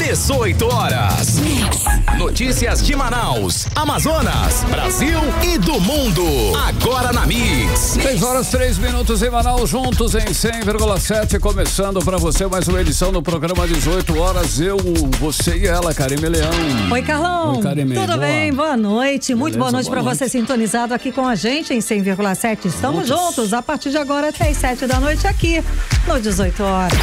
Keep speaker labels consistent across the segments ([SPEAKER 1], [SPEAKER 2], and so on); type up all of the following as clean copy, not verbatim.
[SPEAKER 1] 18 horas. Notícias de Manaus, Amazonas, Brasil e do mundo. Agora na Mix.
[SPEAKER 2] 6 horas 3 minutos em Manaus, juntos em 100,7. Começando pra você mais uma edição do programa 18 horas. Eu, você e ela, Karime Leão.
[SPEAKER 3] Oi, Carlão.
[SPEAKER 2] Oi, Karime.
[SPEAKER 3] Tudo bem? Boa noite. Muito
[SPEAKER 2] Beleza,
[SPEAKER 3] boa noite pra
[SPEAKER 2] noite.
[SPEAKER 3] você sintonizado aqui com a gente em 100,7. Estamos juntos a partir de agora até as 7 da noite aqui no 18 horas.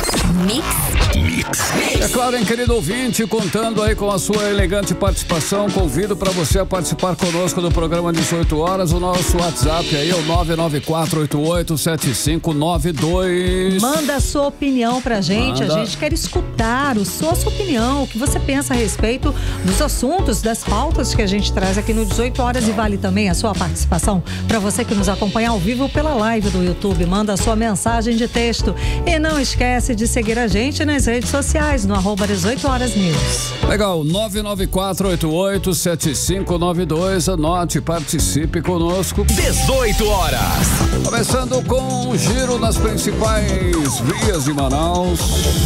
[SPEAKER 2] É claro, hein, querido ouvinte, contando aí com a sua elegante participação, convido para você a participar conosco do programa 18 horas. O nosso WhatsApp aí é o 994887592.
[SPEAKER 3] Manda a sua opinião pra gente.
[SPEAKER 2] Manda.
[SPEAKER 3] A gente quer escutar a sua opinião, o que você pensa a respeito dos assuntos, das pautas que a gente traz aqui no 18 horas, e vale também a sua participação para você que nos acompanha ao vivo pela live do YouTube. Manda a sua mensagem de texto e não esquece de seguir a gente nas redes sociais no @18horasnews.
[SPEAKER 2] Legal, 994887592. Anote, participe conosco.
[SPEAKER 1] 18 horas.
[SPEAKER 2] Começando com um giro nas principais vias de Manaus.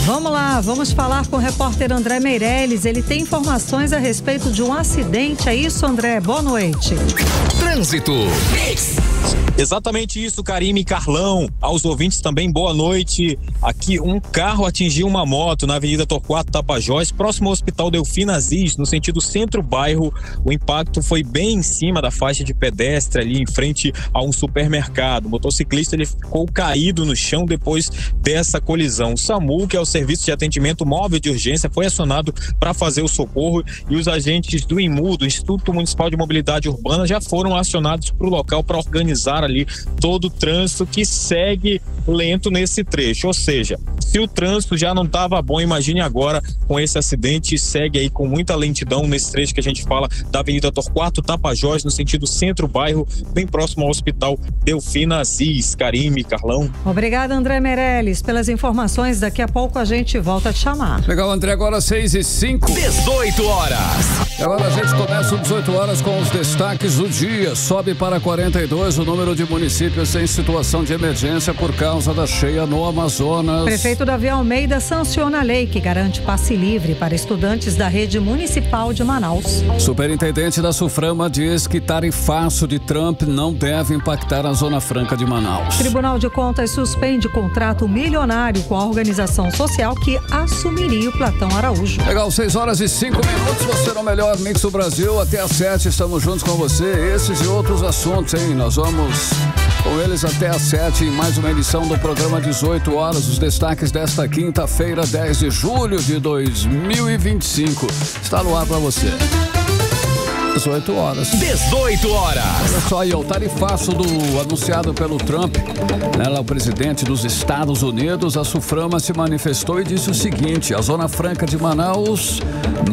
[SPEAKER 3] Vamos lá, vamos falar com o repórter André Meirelles. Ele tem informações a respeito de um acidente. É isso, André? Boa noite.
[SPEAKER 1] Trânsito.
[SPEAKER 4] Exatamente isso, Karime e Carlão. Aos ouvintes também, boa noite. Aqui, um carro atingiu uma moto na Avenida Torquato Tapajós, próximo ao Hospital Delfim Aziz, no sentido centro-bairro. O impacto foi bem em cima da faixa de pedestre, ali em frente a um supermercado. O motociclista ele ficou caído no chão depois dessa colisão. O SAMU, que é o Serviço de Atendimento Móvel de Urgência, foi acionado para fazer o socorro, e os agentes do IMU, do Instituto Municipal de Mobilidade Urbana, já foram acionados para o local para organizar ali todo o trânsito, que segue lento nesse trecho. Ou seja, se o trânsito já não estava bom, imagine agora com esse acidente. Segue aí com muita lentidão nesse trecho que a gente fala da Avenida Torquato Tapajós, no sentido centro-bairro, bem próximo ao Hospital Delfim Aziz. Karime, Carlão.
[SPEAKER 3] Obrigada, André Meirelles, pelas informações. Daqui a pouco a gente volta a te chamar.
[SPEAKER 2] Legal, André, agora 6h05.
[SPEAKER 1] 18 horas.
[SPEAKER 2] E agora a gente começa o 18 horas com os destaques do dia. Sobe para 42 o número de municípios em situação de emergência por causa da cheia no Amazonas.
[SPEAKER 3] Prefeito Davi Almeida sanciona a lei que garante passe livre para estudantes da rede municipal de Manaus.
[SPEAKER 2] Superintendente da Suframa diz que tarifaço de Trump não deve impactar a Zona Franca de Manaus.
[SPEAKER 3] Tribunal de Contas suspende contrato milionário com a organização social que assumiria o Platão Araújo.
[SPEAKER 2] Legal, 6h05. Você no melhor mix do Brasil. Até às 7 estamos juntos com você. Esses e outros assuntos, hein? Nós vamos com eles até às 7 em mais uma edição do programa 18 horas. Os destaques desta quinta-feira, 10 de julho de 2025. Está no ar para você. 18 horas.
[SPEAKER 1] 18 horas.
[SPEAKER 2] Olha só aí, o tarifaço anunciado pelo Trump, o presidente dos Estados Unidos. A Suframa se manifestou e disse o seguinte: a Zona Franca de Manaus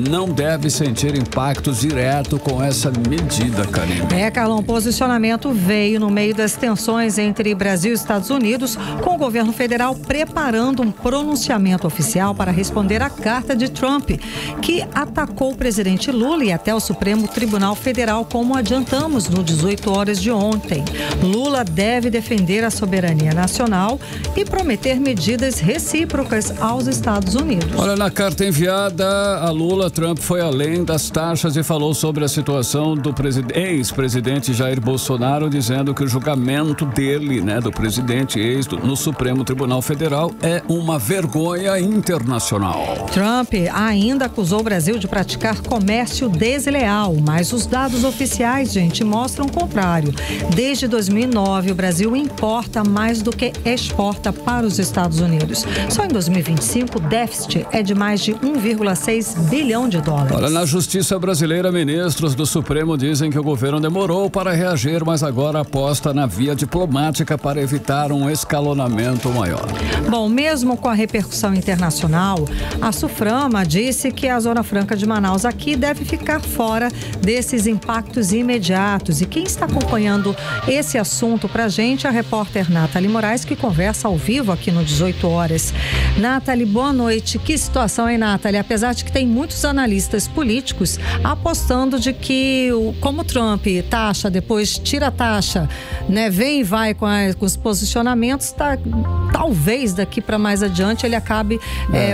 [SPEAKER 2] não deve sentir impacto direto com essa medida, Karime.
[SPEAKER 3] Carlão, o posicionamento veio no meio das tensões entre Brasil e Estados Unidos, com o governo federal preparando um pronunciamento oficial para responder à carta de Trump, que atacou o presidente Lula e até o Supremo Tribunal Federal, como adiantamos no 18 horas de ontem. Lula deve defender a soberania nacional e prometer medidas recíprocas aos Estados Unidos.
[SPEAKER 2] Olha, na carta enviada a Lula, Trump foi além das taxas e falou sobre a situação do ex-presidente Jair Bolsonaro, dizendo que o julgamento dele, do presidente no Supremo Tribunal Federal, é uma vergonha internacional.
[SPEAKER 3] Trump ainda acusou o Brasil de praticar comércio desleal, mas os dados oficiais, mostram o contrário. Desde 2009, o Brasil importa mais do que exporta para os Estados Unidos. Só em 2025, o déficit é de mais de 1,6 bilhão de dólares.
[SPEAKER 2] Olha, na Justiça brasileira, ministros do Supremo dizem que o governo demorou para reagir, mas agora aposta na via diplomática para evitar um escalonamento maior.
[SPEAKER 3] Bom, mesmo com a repercussão internacional, a Suframa disse que a Zona Franca de Manaus aqui deve ficar fora desse desses impactos imediatos. E quem está acompanhando esse assunto para a gente é a repórter Nathalie Moraes, que conversa ao vivo aqui no 18 horas. Nathalie, boa noite. Que situação, hein, Nathalie? Apesar de que tem muitos analistas políticos apostando de que, como Trump taxa, depois tira a taxa, né, vem e vai com os posicionamentos, talvez daqui para mais adiante ele acabe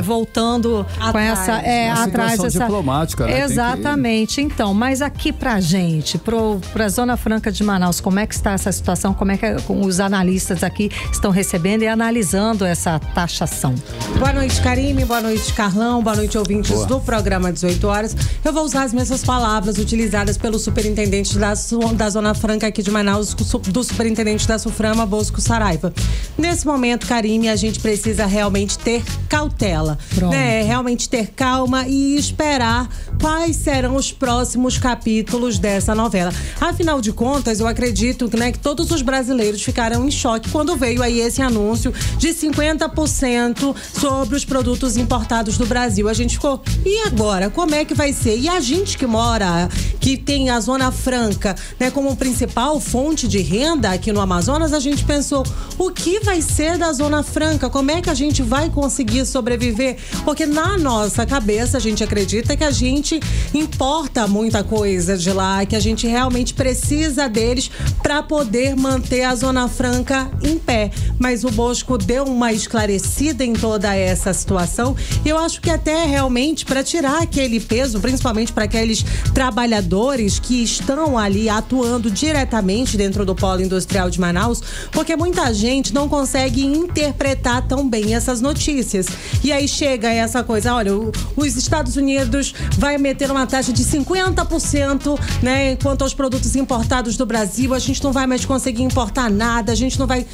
[SPEAKER 3] voltando com essa atrás dessa
[SPEAKER 2] diplomática, né?
[SPEAKER 3] Exatamente. Então, mas aqui pra gente, pra Zona Franca de Manaus, como é que está essa situação? Como é que os analistas aqui estão recebendo e analisando essa taxação?
[SPEAKER 5] Boa noite, Karime. Boa noite, Carlão. Boa noite, ouvintes do programa 18 horas. Eu vou usar as mesmas palavras utilizadas pelo superintendente da Zona Franca aqui de Manaus, do superintendente da Suframa, Bosco Saraiva. Nesse momento, Karime, a gente precisa realmente ter cautela, né? Realmente ter calma e esperar quais serão os próximos capítulos dessa novela. Afinal de contas, eu acredito, né, que todos os brasileiros ficaram em choque quando veio aí esse anúncio de 50% sobre os produtos importados do Brasil. A gente ficou, e agora? Como é que vai ser? E a gente que mora, que tem a Zona Franca, né, como principal fonte de renda aqui no Amazonas, a gente pensou, o que vai ser da Zona Franca? Como é que a gente vai conseguir sobreviver? Porque na nossa cabeça a gente acredita que a gente importa muita coisa de lá, que a gente realmente precisa deles para poder manter a Zona Franca em pé. Mas o Bosco deu uma esclarecida em toda essa situação e eu acho que até realmente para tirar aquele peso, principalmente para aqueles trabalhadores que estão ali atuando diretamente dentro do polo industrial de Manaus, porque muita gente não consegue interpretar tão bem essas notícias. E aí chega essa coisa, olha, os Estados Unidos vai meter uma taxa de 50%, né, quanto aos produtos importados do Brasil, a gente não vai mais conseguir importar nada, a gente não vai...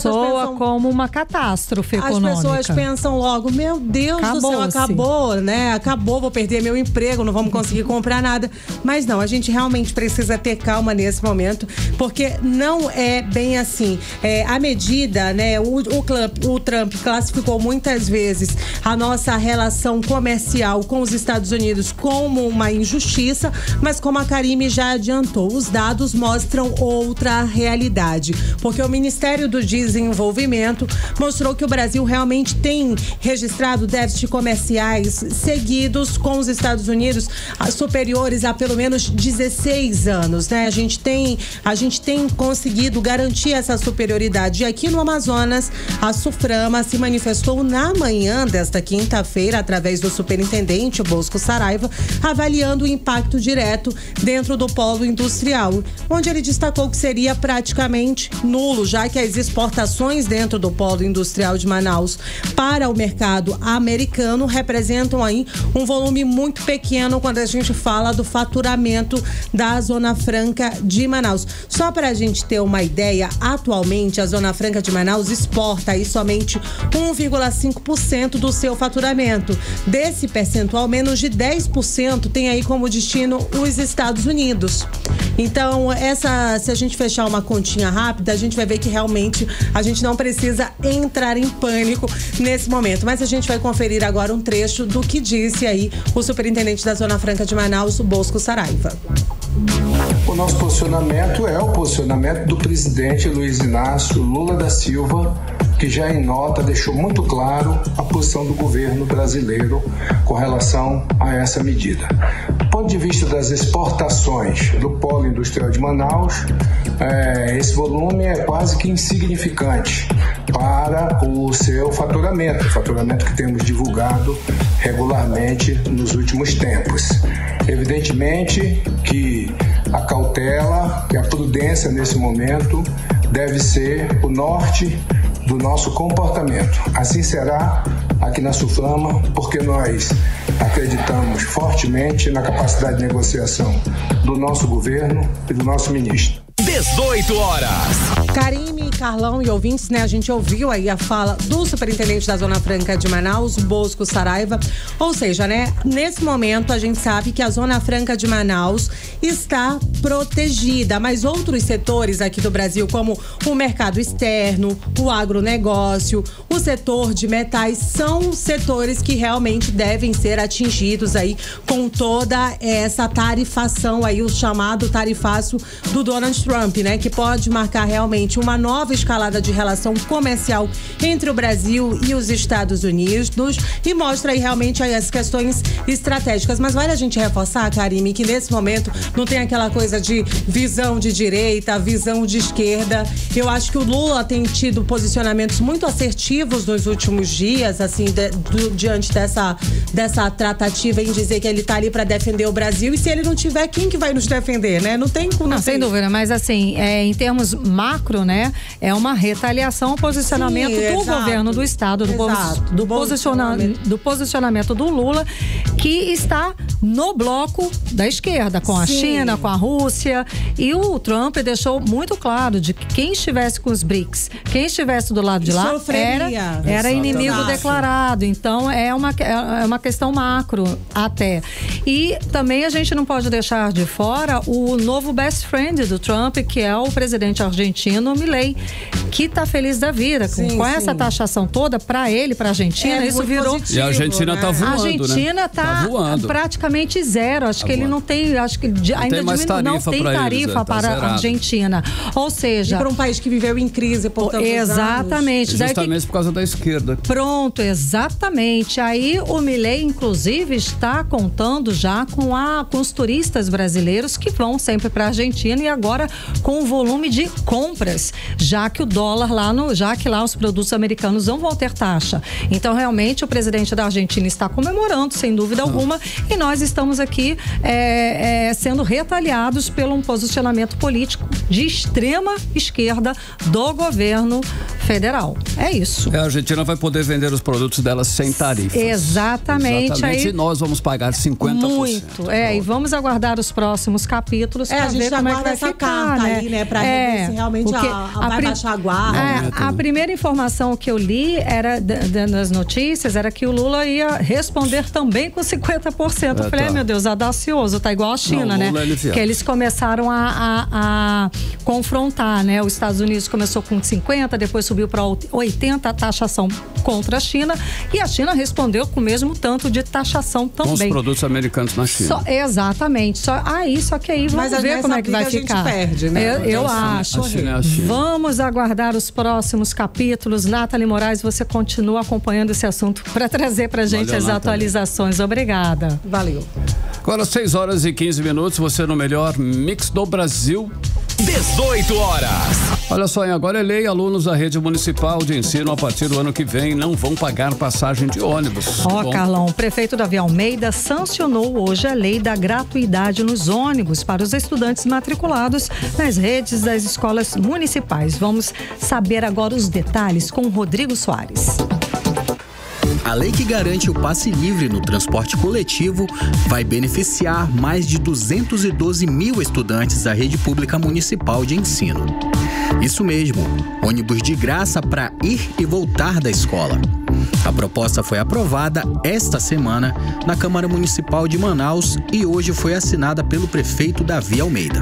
[SPEAKER 3] Soa como uma catástrofe econômica.
[SPEAKER 5] As pessoas pensam logo, meu Deus do céu, acabou, né? Acabou, vou perder meu emprego, não vamos conseguir comprar nada. Mas não, a gente realmente precisa ter calma nesse momento, porque não é bem assim. A medida, né, o Trump classificou muitas vezes a nossa relação comercial com os Estados Unidos como uma injustiça, mas como a Karime já adiantou, os dados mostram outra realidade, porque o Ministério do Desenvolvimento mostrou que o Brasil realmente tem registrado déficits comerciais seguidos com os Estados Unidos superiores a pelo menos 16 anos, né? A gente tem conseguido garantir essa superioridade. E aqui no Amazonas, a Suframa se manifestou na manhã desta quinta-feira, através do superintendente Bosco Saraiva, avaliando o impacto direto dentro do polo industrial, onde ele destacou que seria praticamente nulo, já que as exportações dentro do polo industrial de Manaus para o mercado americano representam aí um volume muito pequeno quando a gente fala do faturamento da Zona Franca de Manaus. Só para a gente ter uma ideia, atualmente a Zona Franca de Manaus exporta aí somente 1,5% do seu faturamento. Desse percentual, menos de 10% tem aí como destino os Estados Unidos. Então, se a gente fechar uma continha rápida, a gente vai ver que realmente a gente não precisa entrar em pânico nesse momento. Mas a gente vai conferir agora um trecho do que disse aí o superintendente da Zona Franca de Manaus, Bosco Saraiva.
[SPEAKER 6] O nosso posicionamento é o posicionamento do presidente Luiz Inácio Lula da Silva, que já em nota deixou muito claro a posição do governo brasileiro com relação a essa medida. Do ponto de vista das exportações do polo industrial de Manaus, esse volume é quase que insignificante para o seu faturamento, que temos divulgado regularmente nos últimos tempos. Evidentemente que a cautela e a prudência nesse momento deve ser o norte do nosso comportamento. Assim será aqui na Suframa, porque nós acreditamos fortemente na capacidade de negociação do nosso governo e do nosso ministro.
[SPEAKER 1] 18 horas.
[SPEAKER 5] Karime, Carlão e ouvintes, né? A gente ouviu aí a fala do superintendente da Zona Franca de Manaus, Bosco Saraiva. Ou seja, né? Nesse momento a gente sabe que a Zona Franca de Manaus está protegida, mas outros setores aqui do Brasil, como o mercado externo, o agronegócio, o setor de metais, são setores que realmente devem ser atingidos aí com toda essa tarifação aí, o chamado tarifaço do Donald Trump, né? Que pode marcar realmente uma nova escalada de relação comercial entre o Brasil e os Estados Unidos e mostra aí realmente aí as questões estratégicas. Mas vale a gente reforçar, Karime, que nesse momento não tem aquela coisa de visão de direita, visão de esquerda. Eu acho que o Lula tem tido posicionamentos muito assertivos nos últimos dias, assim, diante dessa tratativa em dizer que ele tá ali para defender o Brasil, e se ele não tiver, quem que vai nos defender, né? Não tem como.
[SPEAKER 3] Sem dúvida, mas assim, em termos macro, né, é uma retaliação ao posicionamento do governo do estado, do posicionamento do Lula, que está no bloco da esquerda, com a China, com a Rússia, e o Trump deixou muito claro de que quem estivesse com os BRICS, quem estivesse do lado de lá, era inimigo declarado. Então é uma questão macro até. E também a gente não pode deixar de fora o novo best friend do Trump, que é o presidente argentino Milei, que tá feliz da vida. Com essa taxação toda, para ele, para a Argentina, isso virou
[SPEAKER 2] positivo, e a Argentina tá voando,
[SPEAKER 3] a Argentina tá
[SPEAKER 2] voando.
[SPEAKER 3] Praticamente zero. Acho que ele não tem, ainda não tem tarifa para a Argentina. Ou seja,
[SPEAKER 5] e para um país que viveu em crise por tantos
[SPEAKER 3] exatamente.
[SPEAKER 2] anos. Justamente por causa da esquerda.
[SPEAKER 3] Pronto, exatamente. Aí o Milei, inclusive, está contando já com os turistas brasileiros que vão sempre para a Argentina, e agora com o volume de compras, já que o dólar já que lá os produtos americanos não vão ter taxa. Então, realmente, o presidente da Argentina está comemorando, sem dúvida alguma, e nós estamos aqui sendo retaliados pelo um posicionamento político de extrema esquerda do governo federal. É isso.
[SPEAKER 2] A Argentina vai poder vender os produtos dela sem tarifa.
[SPEAKER 3] Exatamente. Aí,
[SPEAKER 2] e nós vamos pagar 50%.
[SPEAKER 3] Muito. E vamos aguardar os próximos capítulos para ver como é que vai ficar,
[SPEAKER 5] carta
[SPEAKER 3] né?
[SPEAKER 5] Aí, né? Pra ver se realmente vai baixar a guarda.
[SPEAKER 3] A primeira informação que eu li nas notícias era que o Lula ia responder também com 50%. Eu falei, meu Deus, audacioso, tá igual a China, né? Que eles começaram a confrontar, né? Os Estados Unidos começou com 50%, depois subiu para 80% a taxação contra a China, e a China respondeu com o mesmo tanto de taxação também. Com
[SPEAKER 2] os produtos americanos na China.
[SPEAKER 3] Exatamente. Só que aí vamos ver como é que vai ficar.
[SPEAKER 5] A gente perde, né?
[SPEAKER 3] Eu acho. Vamos aguardar os próximos capítulos. Nathalie Moraes, você continua acompanhando esse assunto para trazer pra gente as atualizações. Obrigada.
[SPEAKER 5] Valeu.
[SPEAKER 2] Agora 6h15, você no melhor mix do Brasil.
[SPEAKER 1] 18 horas.
[SPEAKER 2] Olha só, agora é lei, alunos da rede municipal de ensino a partir do ano que vem não vão pagar passagem de ônibus.
[SPEAKER 3] Carlão, o prefeito Davi Almeida sancionou hoje a lei da gratuidade nos ônibus para os estudantes matriculados nas redes das escolas municipais. Vamos saber agora os detalhes com o Rodrigo Soares.
[SPEAKER 7] A lei que garante o passe livre no transporte coletivo vai beneficiar mais de 212 mil estudantes da rede pública municipal de ensino. Isso mesmo, ônibus de graça para ir e voltar da escola. A proposta foi aprovada esta semana na Câmara Municipal de Manaus e hoje foi assinada pelo prefeito Davi Almeida.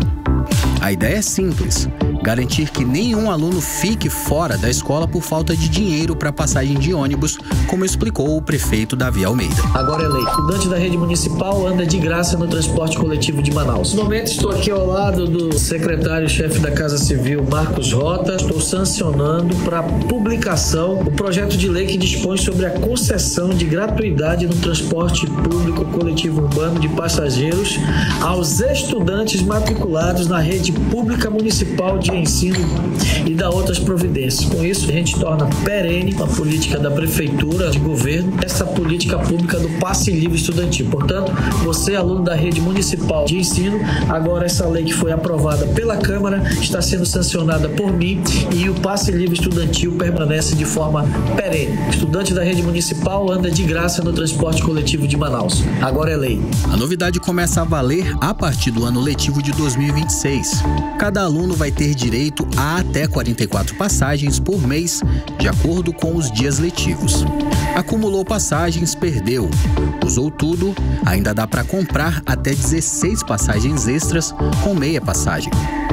[SPEAKER 7] A ideia é simples: garantir que nenhum aluno fique fora da escola por falta de dinheiro para passagem de ônibus, como explicou o prefeito Davi Almeida.
[SPEAKER 8] Agora é lei. O estudante da rede municipal anda de graça no transporte coletivo de Manaus. No momento estou aqui ao lado do secretário-chefe da Casa Civil, Marcos Rota. Estou sancionando para publicação o projeto de lei que dispõe sobre a concessão de gratuidade no transporte público coletivo urbano de passageiros aos estudantes matriculados na rede pública municipal de de ensino e dar outras providências. Com isso, a gente torna perene a política da prefeitura, de governo, essa política pública do passe livre estudantil. Portanto, você, aluno da rede municipal de ensino, agora essa lei que foi aprovada pela Câmara está sendo sancionada por mim e o passe livre estudantil permanece de forma perene. Estudante da rede municipal anda de graça no transporte coletivo de Manaus. Agora é lei.
[SPEAKER 7] A novidade começa a valer a partir do ano letivo de 2026. Cada aluno vai ter direito a até 44 passagens por mês, de acordo com os dias letivos. Acumulou passagens, perdeu. Usou tudo, ainda dá para comprar até 16 passagens extras com meia passagem.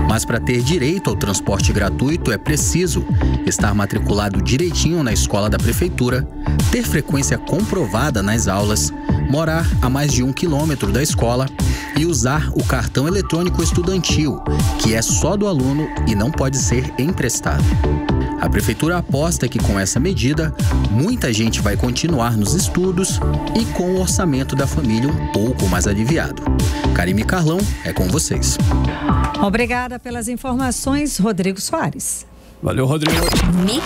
[SPEAKER 7] Mas para ter direito ao transporte gratuito é preciso estar matriculado direitinho na escola da prefeitura, ter frequência comprovada nas aulas, morar a mais de 1 quilômetro da escola e usar o cartão eletrônico estudantil, que é só do aluno e não pode ser emprestado. A prefeitura aposta que com essa medida, muita gente vai continuar nos estudos e com o orçamento da família um pouco mais aliviado. Karime Carlão, é com vocês.
[SPEAKER 3] Obrigada pelas informações, Rodrigo Soares.
[SPEAKER 2] Valeu, Rodrigo. Mix.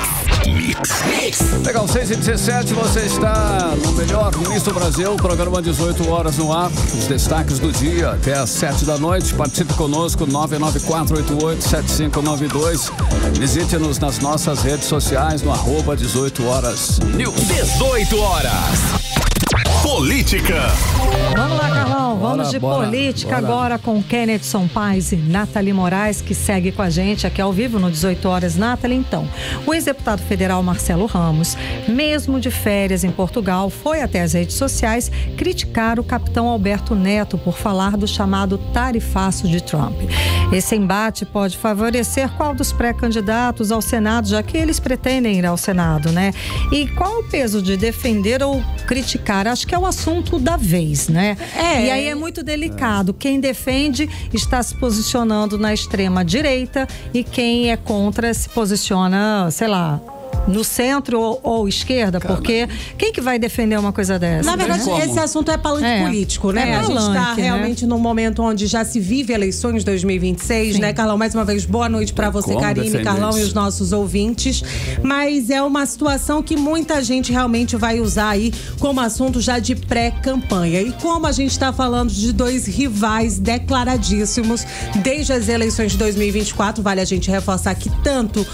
[SPEAKER 2] Legal, 6h17, você está no melhor Mix do Brasil, programa 18 horas no ar, os destaques do dia até às 7 da noite. Participe conosco, 994887592. Visite-nos nas nossas redes sociais no @18 horas News.
[SPEAKER 1] 18 horas. Política.
[SPEAKER 3] Vamos lá, Carlão. Vamos de política agora com Kennethson Paes e Nathalie Moraes, que segue com a gente aqui ao vivo no 18 horas. Nathalie, então, o ex-deputado federal Marcelo Ramos, mesmo de férias em Portugal, foi até as redes sociais criticar o capitão Alberto Neto por falar do chamado tarifaço de Trump. Esse embate pode favorecer qual dos pré-candidatos ao Senado, já que eles pretendem ir ao Senado, né? E qual o peso de defender ou criticar? Acho que é o assunto da vez, né? E aí é muito delicado. Quem defende está se posicionando na extrema direita e quem é contra se posiciona, sei lá, no centro ou esquerda, porque quem que vai defender uma coisa dessa?
[SPEAKER 5] Na verdade, esse assunto é palanque político, né? A gente está realmente num momento onde já se vive eleições 2026, né, Carlão? Mais uma vez, boa noite para você, Karime, Carlão e os nossos ouvintes. Mas é uma situação que muita gente realmente vai usar aí como assunto já de pré-campanha. E como a gente está falando de dois rivais declaradíssimos desde as eleições de 2024, vale a gente reforçar que tanto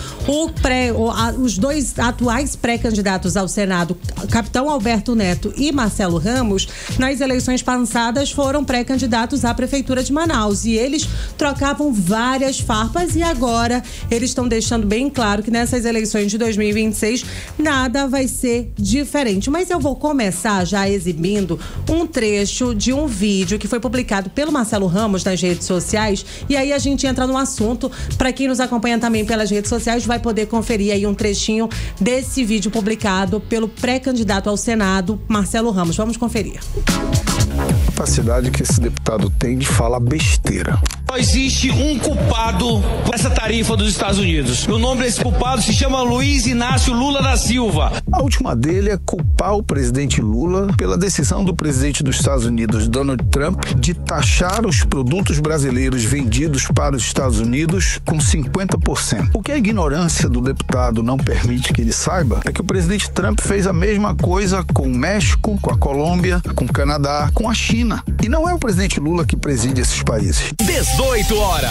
[SPEAKER 5] os dois atuais pré-candidatos ao Senado, capitão Alberto Neto e Marcelo Ramos, nas eleições passadas foram pré-candidatos à Prefeitura de Manaus. E eles trocavam várias farpas e agora eles estão deixando bem claro que nessas eleições de 2026 nada vai ser diferente. Mas eu vou começar já exibindo um trecho de um vídeo que foi publicado pelo Marcelo Ramos nas redes sociais. E aí a gente entra no assunto. Para quem nos acompanha também pelas redes sociais, vai poder conferir aí um trechinho desse vídeo publicado pelo pré-candidato ao Senado, Marcelo Ramos. Vamos conferir.
[SPEAKER 9] A capacidade que esse deputado tem de falar besteira.
[SPEAKER 10] Só existe um culpado por essa tarifa dos Estados Unidos. O nome desse culpado se chama Luiz Inácio Lula da Silva.
[SPEAKER 9] A última dele é culpar o presidente Lula pela decisão do presidente dos Estados Unidos, Donald Trump, de taxar os produtos brasileiros vendidos para os Estados Unidos com 50%. O que a ignorância do deputado não permite que ele saiba é que o presidente Trump fez a mesma coisa com o México, com a Colômbia, com o Canadá, com a China. E não é o presidente Lula que preside esses países.
[SPEAKER 1] 18 horas.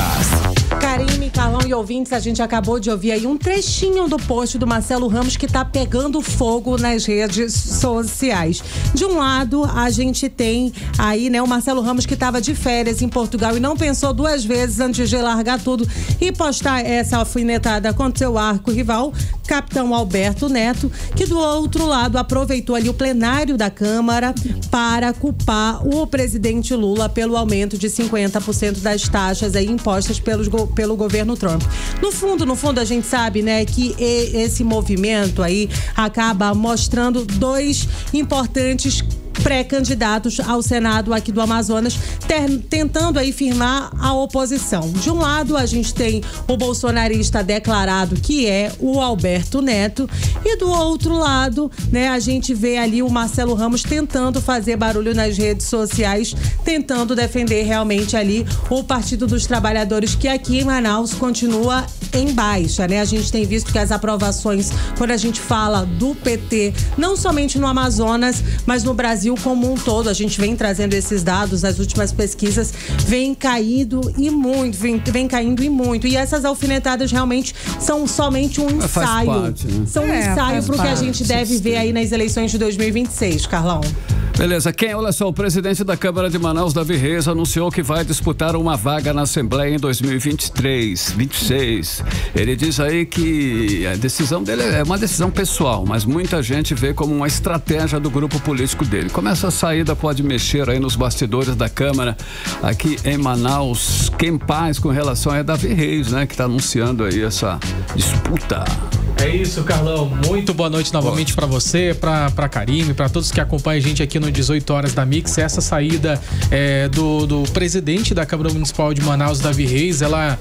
[SPEAKER 5] Karime, Carlão e ouvintes, a gente acabou de ouvir aí um trechinho do post do Marcelo Ramos que tá pegando fogo nas redes sociais. De um lado, a gente tem aí, né, o Marcelo Ramos que estava de férias em Portugal e não pensou duas vezes antes de largar tudo e postar essa alfinetada contra seu arco-rival, capitão Alberto Neto, que do outro lado aproveitou ali o plenário da Câmara para culpar o presidente Lula pelo aumento de 50% das taxas aí impostas pelo governo Trump. No fundo, a gente sabe, né, que esse movimento aí acaba mostrando dois importantes pré-candidatos ao Senado aqui do Amazonas, tentando aí firmar a oposição. De um lado, a gente tem o bolsonarista declarado, que é o Alberto Neto, e do outro lado, né, a gente vê ali o Marcelo Ramos tentando fazer barulho nas redes sociais, tentando defender realmente ali o Partido dos Trabalhadores, que aqui em Manaus continua em baixa, né? A gente tem visto que as aprovações, quando a gente fala do PT, não somente no Amazonas, mas no Brasil como um todo, a gente vem trazendo esses dados, as últimas pesquisas vem caindo e muito. E essas alfinetadas realmente são somente um ensaio.
[SPEAKER 2] Faz parte, né?
[SPEAKER 5] São um ensaio para o que a gente deve ver aí nas eleições de 2026, Carlão.
[SPEAKER 2] Beleza, olha só, o presidente da Câmara de Manaus, Davi Reis, anunciou que vai disputar uma vaga na Assembleia em 2026. Ele diz aí que a decisão dele é uma decisão pessoal, mas muita gente vê como uma estratégia do grupo político dele. Como essa saída pode mexer aí nos bastidores da Câmara aqui em Manaus? Quem paz com relação a Davi Reis, né, que está anunciando aí essa disputa.
[SPEAKER 11] É isso, Carlão. Muito boa noite novamente para você, para Karime, para todos que acompanham a gente aqui no 18 Horas da Mix. Essa saída do presidente da Câmara Municipal de Manaus, Davi Reis, ela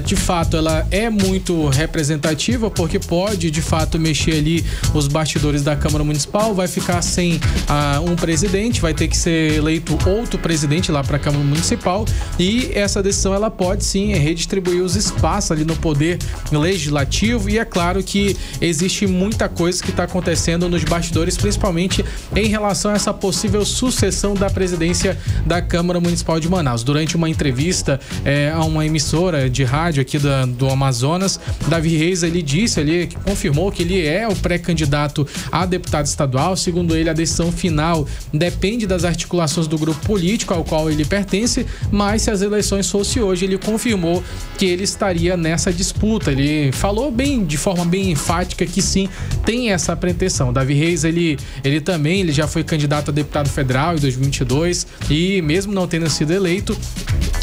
[SPEAKER 11] de fato ela é muito representativa, porque pode de fato mexer ali os bastidores da Câmara Municipal. Vai ficar sem um presidente, vai ter que ser eleito outro presidente lá para a Câmara Municipal, e essa decisão ela pode sim redistribuir os espaços ali no poder legislativo. E é claro que existe muita coisa que está acontecendo nos bastidores, principalmente em relação a essa possível sucessão da presidência da Câmara Municipal de Manaus. Durante uma entrevista a uma emissora de rádio aqui do Amazonas, Davi Reis, ele disse, ele confirmou que ele é o pré-candidato a deputado estadual. Segundo ele, a decisão final depende das articulações do grupo político ao qual ele pertence, mas se as eleições fossem hoje, ele confirmou que ele estaria nessa disputa. Ele falou de forma bem enfática que sim, tem essa pretensão. Davi Reis, ele já foi candidato a deputado federal em 2022 e mesmo não tendo sido eleito,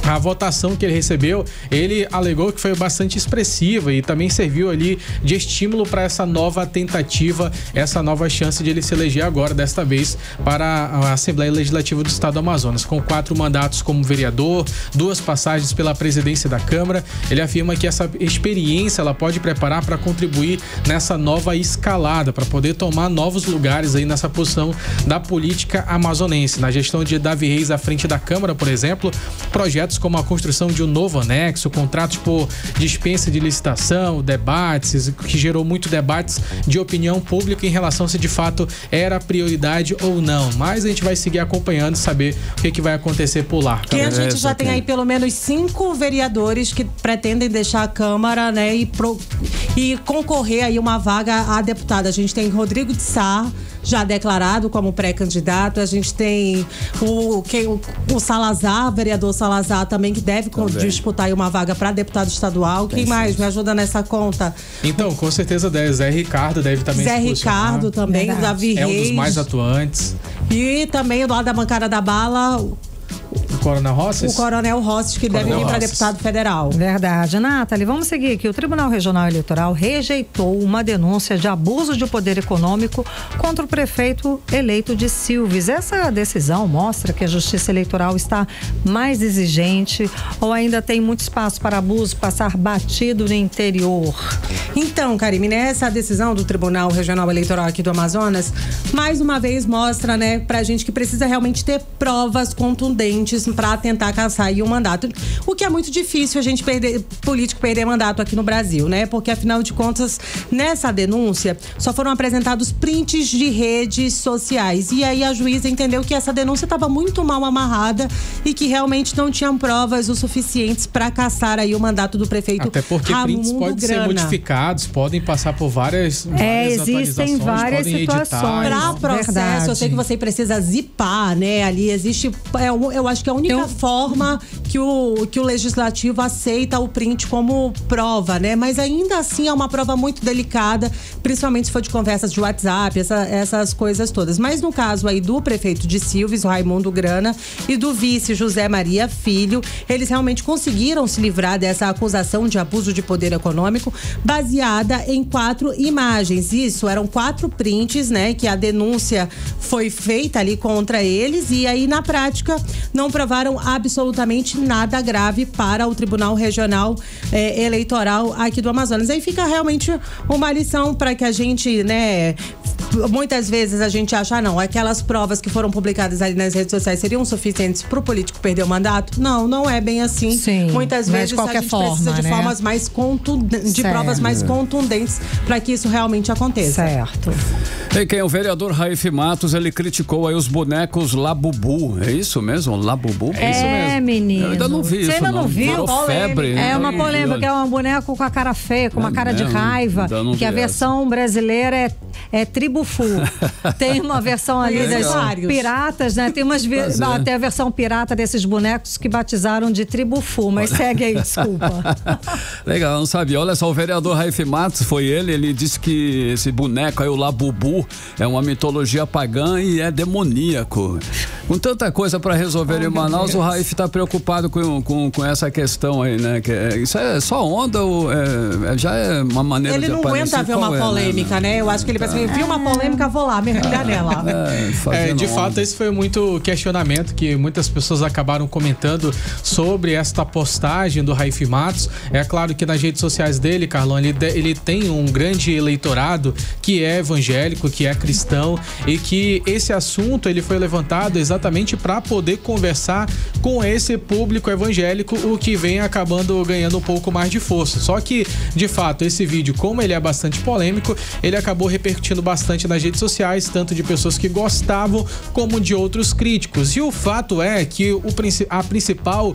[SPEAKER 11] a votação que ele recebeu, ele alegou que foi bastante expressiva e também serviu ali de estímulo para essa nova tentativa, essa nova chance de ele se eleger agora, desta vez, para a Assembleia Legislativa do Estado do Amazonas. Com 4 mandatos como vereador, 2 passagens pela presidência da Câmara, ele afirma que essa experiência ela pode preparar para contribuir nessa nova escalada, para poder tomar novos lugares aí nessa posição da política amazonense. Na gestão de Davi Reis à frente da Câmara, por exemplo, projetos como a construção de um novo anexo, contratos por dispensa de licitação, debates, que gerou muito debates de opinião pública em relação se de fato era prioridade ou não. Mas a gente vai seguir acompanhando e saber o que vai acontecer por lá.
[SPEAKER 5] Que a gente já tem aí pelo menos 5 vereadores que pretendem deixar a Câmara, né, e concorrer aí uma vaga a deputada. A gente tem Rodrigo de Sá, já declarado como pré-candidato. A gente tem o Salazar, vereador Salazar também, que deve disputar aí uma vaga para deputado estadual. Quem mais me ajuda nessa conta?
[SPEAKER 11] Então, com certeza Zé Ricardo deve também
[SPEAKER 5] Zé Ricardo também, o Davi Reis.
[SPEAKER 11] É um dos mais atuantes.
[SPEAKER 5] E também do lado da bancada da bala,
[SPEAKER 11] o Coronel Rosses?
[SPEAKER 5] O Coronel Rosses, que deve vir para deputado federal.
[SPEAKER 3] Verdade. Nathalie, vamos seguir aqui. O Tribunal Regional Eleitoral rejeitou uma denúncia de abuso de poder econômico contra o prefeito eleito de Silves. Essa decisão mostra que a Justiça Eleitoral está mais exigente ou ainda tem muito espaço para abuso passar batido no interior?
[SPEAKER 5] Então, Karime, essa decisão do Tribunal Regional Eleitoral aqui do Amazonas, mais uma vez mostra, né, pra gente que precisa realmente ter provas contundentes para tentar caçar aí um mandato. O que é muito difícil a gente político perder mandato aqui no Brasil, né? Porque afinal de contas, nessa denúncia, só foram apresentados prints de redes sociais. E aí a juíza entendeu que essa denúncia estava muito mal amarrada e que realmente não tinham provas o suficientes para caçar aí o mandato do prefeito.
[SPEAKER 11] Até porque
[SPEAKER 5] Raimundo
[SPEAKER 11] prints podem ser modificados, podem passar por várias
[SPEAKER 3] existem várias situações.
[SPEAKER 5] Para processo, eu sei que você precisa zipar, né? Ali existe, eu acho que a única forma que o legislativo aceita o print como prova, né? Mas ainda assim é uma prova muito delicada, principalmente se for de conversas de WhatsApp, essas coisas todas. Mas no caso aí do prefeito de Silves, o Raimundo Grana, e do vice José Maria Filho, eles realmente conseguiram se livrar dessa acusação de abuso de poder econômico baseada em 4 imagens. Isso, eram 4 prints, né? Que a denúncia foi feita ali contra eles e aí na prática não provaram absolutamente nada grave para o Tribunal Regional Eleitoral aqui do Amazonas. Aí fica realmente uma lição para que a gente, né, muitas vezes a gente acha, não, aquelas provas que foram publicadas ali nas redes sociais seriam suficientes para o político perder o mandato? Não, não é bem assim.
[SPEAKER 3] Sim,
[SPEAKER 5] muitas vezes a gente precisa de formas mais contundentes, de provas mais contundentes para que isso realmente aconteça.
[SPEAKER 3] Certo.
[SPEAKER 2] E quem é o vereador Raif Matos, ele criticou aí os bonecos Labubu. É isso mesmo? Labubu?
[SPEAKER 3] É isso mesmo. Menino.
[SPEAKER 2] Eu ainda não vi isso.
[SPEAKER 3] Você ainda não viu?
[SPEAKER 2] Virou febre.
[SPEAKER 3] É uma polêmica, é um boneco com a cara feia, com uma cara de raiva, que a versão brasileira é Tribufu. Tem uma versão ali das piratas, né? Tem umas até a versão pirata desses bonecos que batizaram de Tribufu, mas segue aí, desculpa.
[SPEAKER 2] Legal, não sabia. Olha só, o vereador Raif Matos, ele disse que esse boneco aí, o Labubu, é uma mitologia pagã e é demoníaco. Com tanta coisa para resolver em Manaus, o Raif está preocupado com essa questão aí, né? Isso é só onda ou já é uma maneira de aparecer?
[SPEAKER 5] Ele não aguenta ver uma polêmica, né? Eu acho que ele pensa assim, viu uma polêmica, vou lá mergulhar nela.
[SPEAKER 11] De fato, esse foi muito questionamento que muitas pessoas acabaram comentando sobre esta postagem do Raif Matos. É claro que nas redes sociais dele, Carlão, ele tem um grande eleitorado que é evangélico, que é cristão, e que esse assunto ele foi levantado exatamente para poder conversar com esse público evangélico, o que vem acabando ganhando um pouco mais de força. Só que, de fato, esse vídeo, como ele é bastante polêmico, ele acabou repercutindo bastante nas redes sociais, tanto de pessoas que gostavam como de outros críticos. E o fato é que a principal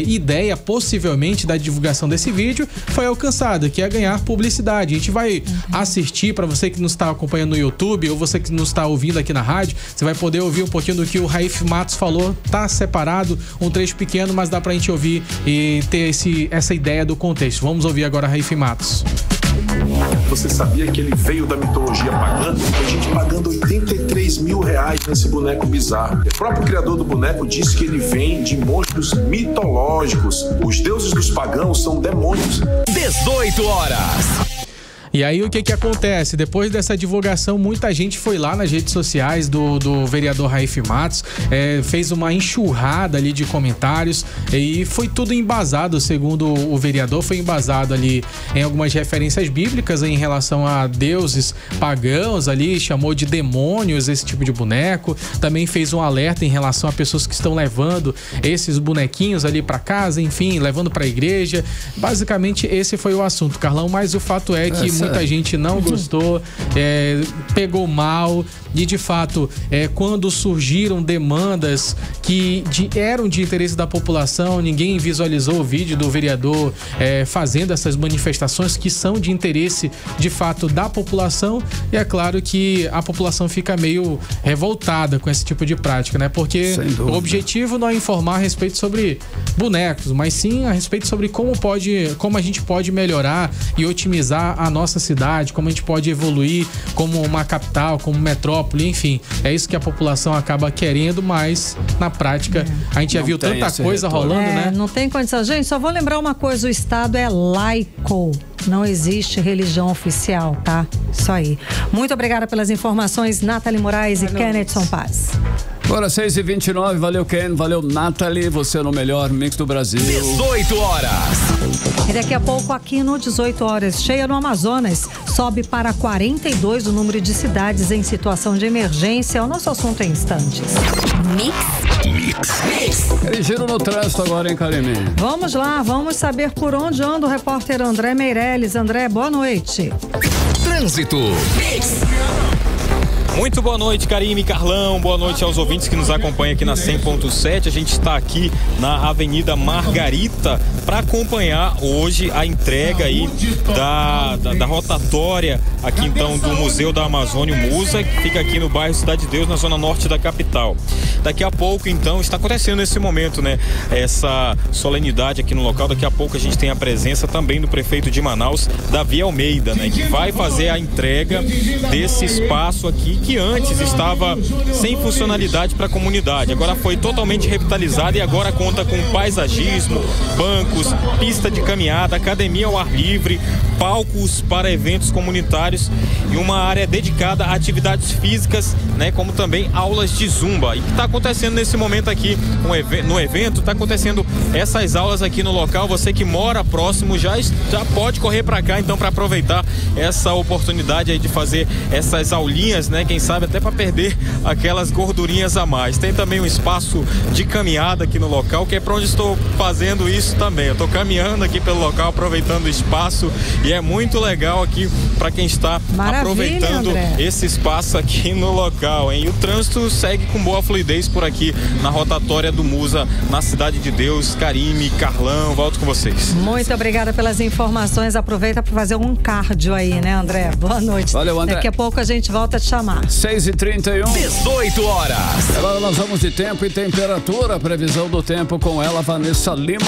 [SPEAKER 11] ideia, possivelmente, da divulgação desse vídeo foi alcançada, que é ganhar publicidade. A gente vai assistir, para você que nos está acompanhando no YouTube ou você que nos está ouvindo aqui na rádio, você vai poder ouvir um pouquinho do que o Raif Matos falou. Tá separado, um trecho pequeno, mas dá pra gente ouvir e ter essa ideia do contexto. Vamos ouvir agora Raif Matos.
[SPEAKER 12] Você sabia que ele veio da mitologia pagã? Tem gente pagando R$83 mil nesse boneco bizarro. O próprio criador do boneco disse que ele vem de monstros mitológicos. Os deuses dos pagãos são demônios.
[SPEAKER 1] 18 horas.
[SPEAKER 11] E aí o que acontece? Depois dessa divulgação, muita gente foi lá nas redes sociais do vereador Raif Matos, fez uma enxurrada ali de comentários e foi tudo embasado, segundo o vereador, foi embasado ali em algumas referências bíblicas em relação a deuses pagãos ali, chamou de demônios esse tipo de boneco, também fez um alerta em relação a pessoas que estão levando esses bonequinhos ali para casa, enfim, levando para a igreja. Basicamente esse foi o assunto, Carlão, mas o fato é que muita gente não gostou, pegou mal e de fato quando surgiram demandas que eram de interesse da população, ninguém visualizou o vídeo do vereador fazendo essas manifestações que são de interesse de fato da população, e é claro que a população fica meio revoltada com esse tipo de prática, né? Porque o objetivo não é informar a respeito sobre bonecos, mas sim a respeito sobre como a gente pode melhorar e otimizar a nossa cidade, como a gente pode evoluir como uma capital, como metrópole, enfim, é isso que a população acaba querendo, mas na prática a gente já viu tanta coisa rolando, né?
[SPEAKER 3] Não tem condição. Gente, só vou lembrar uma coisa, o Estado é laico, não existe religião oficial, tá? Isso aí. Muito obrigada pelas informações, Nathalie Moraes e Kennethson Paz.
[SPEAKER 2] Agora 6h29, valeu Ken, valeu Nathalie, você no melhor mix do Brasil.
[SPEAKER 1] 18 horas.
[SPEAKER 3] E daqui a pouco aqui no 18 horas, cheia no Amazonas, sobe para 42 o número de cidades em situação de emergência. É o nosso assunto em instantes.
[SPEAKER 2] Mix. Giro no trânsito agora, hein, Karime?
[SPEAKER 3] Vamos lá, vamos saber por onde anda o repórter André Meirelles. André, boa noite.
[SPEAKER 1] Trânsito.
[SPEAKER 4] Muito boa noite, Karime, Carlão, boa noite aos ouvintes que nos acompanham aqui na 100.7. A gente está aqui na Avenida Margarita para acompanhar hoje a entrega aí da rotatória aqui então do Museu da Amazônia, o MUSA, que fica aqui no bairro Cidade de Deus, na zona norte da capital. Daqui a pouco, então, está acontecendo nesse momento, né? Essa solenidade aqui no local. Daqui a pouco a gente tem a presença também do prefeito de Manaus, Davi Almeida, né? Que vai fazer a entrega desse espaço aqui que antes estava sem funcionalidade para a comunidade. Agora foi totalmente revitalizado e agora conta com paisagismo, bancos, pista de caminhada, academia ao ar livre, palcos para eventos comunitários e uma área dedicada a atividades físicas, né, como também aulas de zumba. E o que está acontecendo nesse momento aqui no evento, está acontecendo essas aulas aqui no local. Você que mora próximo já pode correr para cá, então, para aproveitar essa oportunidade aí de fazer essas aulinhas, né, quem sabe até para perder aquelas gordurinhas a mais. Tem também um espaço de caminhada aqui no local, que é para onde estou fazendo isso também. Eu estou caminhando aqui pelo local, aproveitando o espaço, e é muito legal aqui para quem está aproveitando esse espaço aqui no local, hein? E o trânsito segue com boa fluidez por aqui na rotatória do Musa, na Cidade de Deus. Karime, Carlão, volto com vocês.
[SPEAKER 3] Muito obrigada pelas informações. Aproveita para fazer um cardio aí, né, André? Boa noite.
[SPEAKER 2] Valeu, André.
[SPEAKER 3] Daqui a pouco a gente volta a te chamar.
[SPEAKER 2] 6h31.
[SPEAKER 1] 18 horas.
[SPEAKER 2] Agora nós vamos de tempo e temperatura. Previsão do tempo com ela, Vanessa Lima.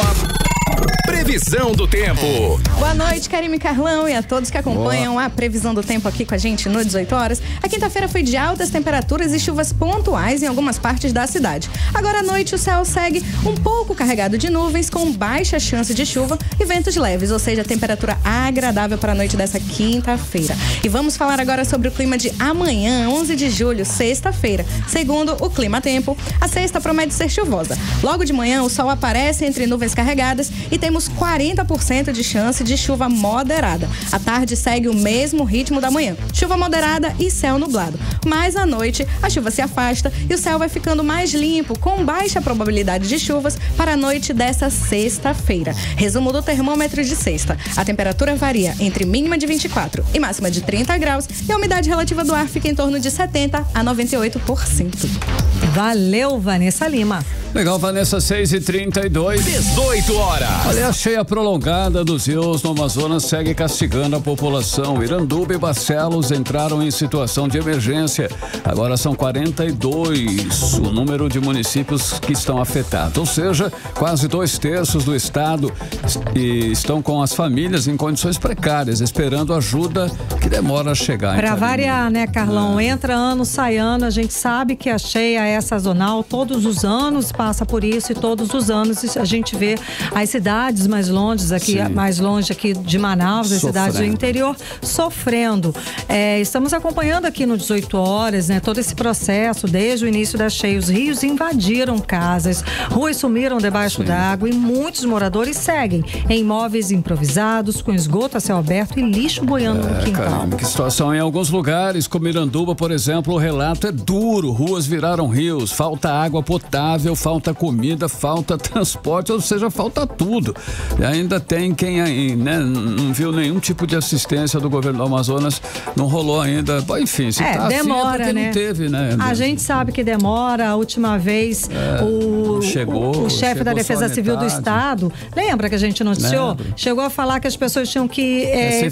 [SPEAKER 1] Previsão do tempo.
[SPEAKER 13] Boa noite, Karime, Carlão, e a todos que acompanham a previsão do tempo aqui com a gente no 18 horas. A quinta-feira foi de altas temperaturas e chuvas pontuais em algumas partes da cidade. Agora à noite o céu segue um pouco carregado de nuvens, com baixa chance de chuva e ventos leves, ou seja, temperatura agradável para a noite dessa quinta-feira. E vamos falar agora sobre o clima de amanhã, 11 de julho, sexta-feira. Segundo o Clima Tempo, a sexta promete ser chuvosa. Logo de manhã o sol aparece entre nuvens carregadas e temos 40% de chance de chuva moderada. À tarde segue o mesmo ritmo da manhã, chuva moderada e céu nublado. Mas à noite a chuva se afasta e o céu vai ficando mais limpo, com baixa probabilidade de chuvas para a noite dessa sexta-feira. Resumo do termômetro de sexta. A temperatura varia entre mínima de 24 e máxima de 30 graus e a umidade relativa do ar fica em torno de 70 a 98%.
[SPEAKER 3] Valeu, Vanessa Lima.
[SPEAKER 2] Legal, Vanessa, 6h32.
[SPEAKER 1] 18 horas.
[SPEAKER 2] Olha, a cheia prolongada dos rios no Amazonas segue castigando a população. Iranduba e Barcelos entraram em situação de emergência. Agora são 42 o número de municípios que estão afetados. Ou seja, quase 2/3 do estado estão com as famílias em condições precárias, esperando ajuda que demora a chegar.
[SPEAKER 3] Para variar, né, Carlão? Entra ano, sai ano. A gente sabe que a cheia é sazonal. Todos os anos passa por isso e todos os anos a gente vê as cidades mais longe aqui de Manaus, as cidades do interior, sofrendo. Estamos acompanhando aqui no 18 horas, né, todo esse processo desde o início da cheia. Os rios invadiram casas, ruas sumiram debaixo d'água e muitos moradores seguem em imóveis improvisados, com esgoto a céu aberto e lixo boiando no quintal.
[SPEAKER 2] Caramba, que situação. Em alguns lugares, como Iranduba, por exemplo, o relato é duro. Ruas viraram rios, falta água potável, falta comida, falta transporte, ou seja, falta tudo. E ainda tem quem aí, né, não viu nenhum tipo de assistência do governo do Amazonas, não rolou ainda. Bom, enfim, se tá
[SPEAKER 3] demora,
[SPEAKER 2] assim,
[SPEAKER 3] né?
[SPEAKER 2] Não teve, né?
[SPEAKER 3] A gente sabe que demora. A última vez o chefe da Defesa Civil do Estado, lembra que a gente noticiou? Chegou a falar que as pessoas tinham que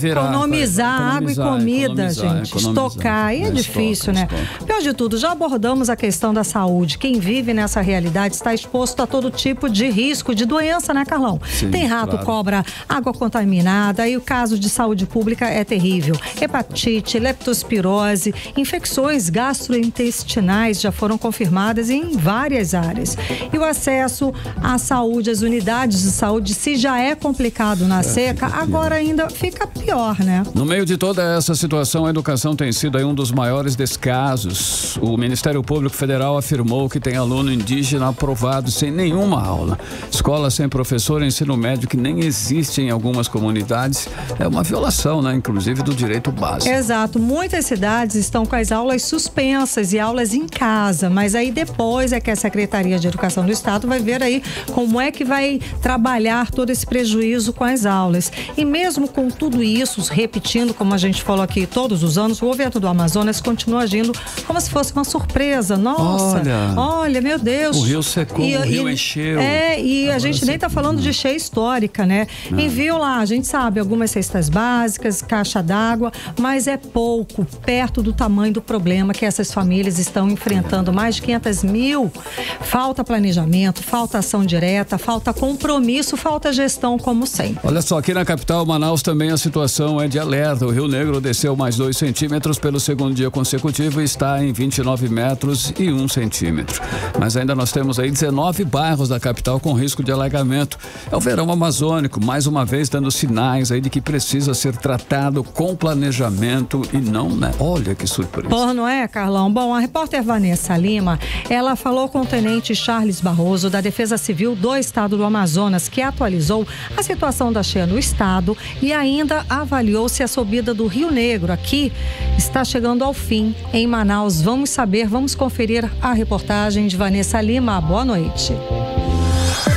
[SPEAKER 3] economizar água e comida, gente, estocar. E é difícil, né? Pior de tudo, já abordamos a questão da saúde. Quem vive nessa realidade está exposto a todo tipo de risco de doença, né, Carlão? Sim, tem rato, cobra, água contaminada, e o caso de saúde pública é terrível. Hepatite, leptospirose, infecções gastrointestinais já foram confirmadas em várias áreas. E o acesso à saúde, às unidades de saúde, se já é complicado na seca, agora ainda fica pior, né?
[SPEAKER 2] No meio de toda essa situação, a educação tem sido aí um dos maiores descasos. O Ministério Público Federal afirmou que tem aluno indígena aprovado sem nenhuma aula. Escola sem professor, ensino médio que nem existe em algumas comunidades. É uma violação, né? Inclusive do direito básico.
[SPEAKER 3] Exato. Muitas cidades estão com as aulas suspensas e aulas em casa, mas aí depois é que a Secretaria de Educação do Estado vai ver aí como é que vai trabalhar todo esse prejuízo com as aulas. E mesmo com tudo isso, repetindo, como a gente falou aqui todos os anos, o governo do Amazonas continua agindo como se fosse uma surpresa. Nossa, olha, meu Deus.
[SPEAKER 2] O rio secou, o rio encheu.
[SPEAKER 3] E a gente nem tá falando de cheia histórica, né? Enviam lá, a gente sabe, algumas cestas básicas, caixa d'água, mas é pouco, perto do tamanho do problema que essas famílias estão enfrentando. Mais de 500 mil. Falta planejamento, falta ação direta, falta compromisso, falta gestão, como sempre.
[SPEAKER 2] Olha só, aqui na capital, Manaus, também a situação é de alerta. O Rio Negro desceu mais 2 centímetros pelo segundo dia consecutivo e está em 29 metros e 1 centímetro. Mas ainda nós temos aí 19 bairros da capital com risco de alagamento. É o verão amazônico, mais uma vez dando sinais aí de que precisa ser tratado com planejamento e não, né? Olha que surpresa.
[SPEAKER 3] Porra, não é, Carlão? Bom, a repórter Vanessa Lima, ela falou com o tenente Charles Barroso, da Defesa Civil do Estado do Amazonas, que atualizou a situação da cheia no estado e ainda avaliou se a subida do Rio Negro aqui está chegando ao fim em Manaus. Vamos saber, vamos conferir a reportagem de Vanessa Lima. Boa noite.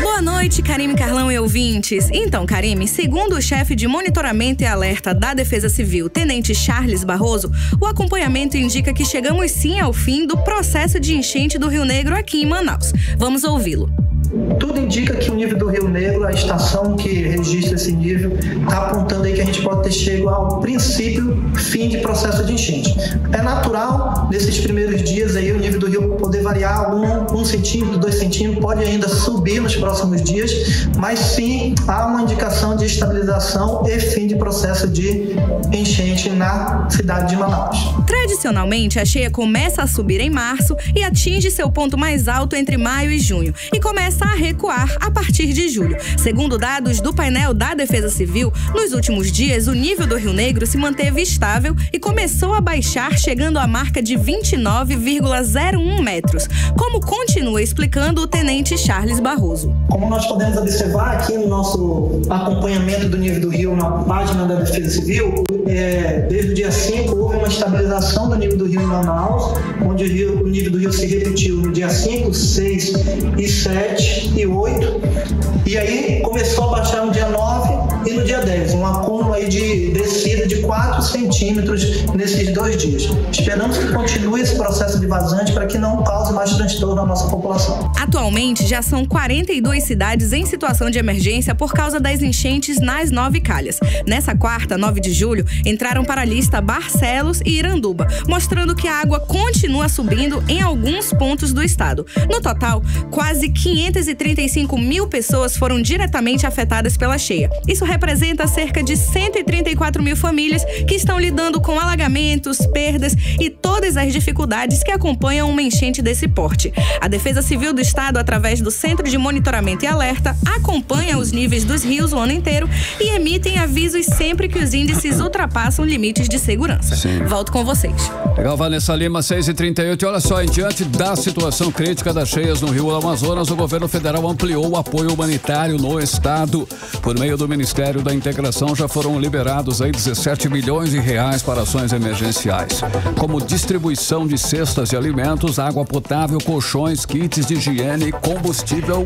[SPEAKER 13] Boa noite, Karime, Carlão e ouvintes. Então, Karime, segundo o chefe de monitoramento e alerta da Defesa Civil, tenente Charles Barroso, o acompanhamento indica que chegamos sim ao fim do processo de enchente do Rio Negro aqui em Manaus. Vamos ouvi-lo.
[SPEAKER 14] Tudo indica que o nível do Rio Negro, a estação que registra esse nível, está apontando aí que a gente pode ter chegado ao princípio, fim de processo de enchente. É natural, nesses primeiros dias, aí, o nível do rio poder variar 1 centímetro, 2 centímetros, pode ainda subir nos próximos dias, mas sim há uma indicação de estabilização e fim de processo de enchente na cidade de Manaus.
[SPEAKER 13] Tradicionalmente, a cheia começa a subir em março e atinge seu ponto mais alto entre maio e junho, e começa a recuar a partir de julho. Segundo dados do painel da Defesa Civil, nos últimos dias o nível do Rio Negro se manteve estável e começou a baixar, chegando à marca de 29,01 metros, como continua explicando o tenente Charles Barroso.
[SPEAKER 14] Como nós podemos observar aqui no nosso acompanhamento do nível do rio na página da Defesa Civil, desde o dia 5 houve uma estabilização do nível do rio em Manaus, onde o nível do rio se repetiu no dia 5, 6 e 7 e 8, e aí começou a baixar no dia 9 e no dia 10, um acúmulo aí de descida de 4 centímetros nesses 2 dias. Esperamos que continue esse processo de vazante para que não cause mais transtorno à nossa população.
[SPEAKER 13] Atualmente, já são 42 cidades em situação de emergência por causa das enchentes nas 9 calhas. Nessa quarta, 9 de julho, entraram para a lista Barcelos e Iranduba, mostrando que a água continua subindo em alguns pontos do estado. No total, quase 535 mil pessoas foram diretamente afetadas pela cheia. Isso representa cerca de 134 mil famílias que estão lidando com alagamentos, perdas e todas as dificuldades que acompanham uma enchente desse porte. A Defesa Civil do Estado, através do Centro de Monitoramento e Alerta, acompanha os níveis dos rios o ano inteiro e emitem avisos sempre que os índices ultrapassam limites de segurança.
[SPEAKER 2] Sim.
[SPEAKER 13] Volto com vocês.
[SPEAKER 2] Legal, Vanessa Lima, 6h38. Olha só, em diante da situação crítica das cheias no Rio Amazonas, o governo federal ampliou o apoio humanitário no estado. Por meio do Ministério da Integração, já foram liberados aí 17 milhões de reais para ações emergenciais, como distribuição de cestas de alimentos, água potável, colchões, kits de higiene, combustível.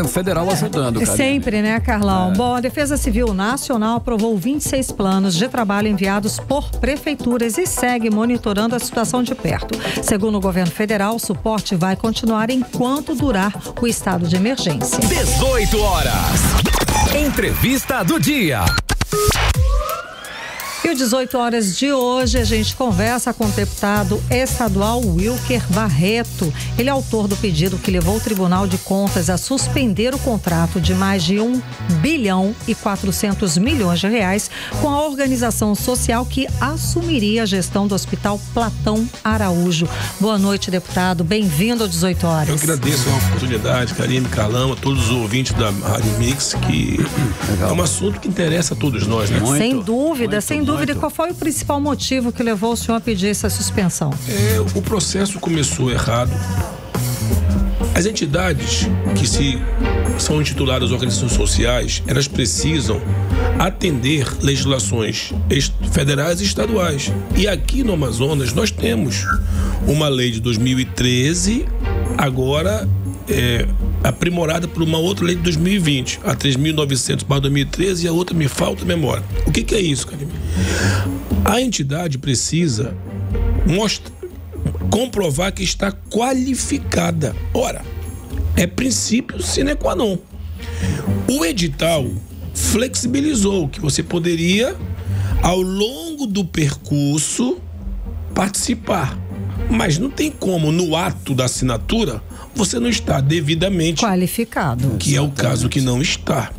[SPEAKER 2] O federal ajudando, cara.
[SPEAKER 3] Sempre, né, Carlão? Bom, a Defesa Civil Nacional aprovou 26 planos de trabalho enviados por prefeituras e segue monitorando a situação de perto. Segundo o governo federal, o suporte vai continuar enquanto durar o estado de emergência.
[SPEAKER 1] 18 horas. Entrevista do dia.
[SPEAKER 3] E o 18 horas de hoje a gente conversa com o deputado estadual Wilker Barreto. Ele é autor do pedido que levou o Tribunal de Contas a suspender o contrato de mais de 1 bilhão e 400 milhões de reais com a organização social que assumiria a gestão do Hospital Platão Araújo. Boa noite, deputado. Bem-vindo ao 18 horas.
[SPEAKER 12] Eu agradeço a oportunidade, Karime, Carlão, a todos os ouvintes da Rádio Mix, que é um assunto que interessa a todos nós, né?
[SPEAKER 3] Sem dúvida, sem dúvida. Qual foi o principal motivo que levou o senhor a pedir essa suspensão?
[SPEAKER 12] O processo começou errado. As entidades que são intituladas organizações sociais, elas precisam atender legislações federais e estaduais. E aqui no Amazonas nós temos uma lei de 2013, agora aprimorada por uma outra lei de 2020, a 3.900/2013, e a outra me falta a memória. O que é isso, Karime? A entidade precisa comprovar que está qualificada. Ora,
[SPEAKER 15] É princípio sine qua non. O edital flexibilizou que você poderia, ao longo do percurso, participar. Mas não tem como, no ato da assinatura, você não está devidamente
[SPEAKER 3] qualificado.
[SPEAKER 15] Que é o caso que não está.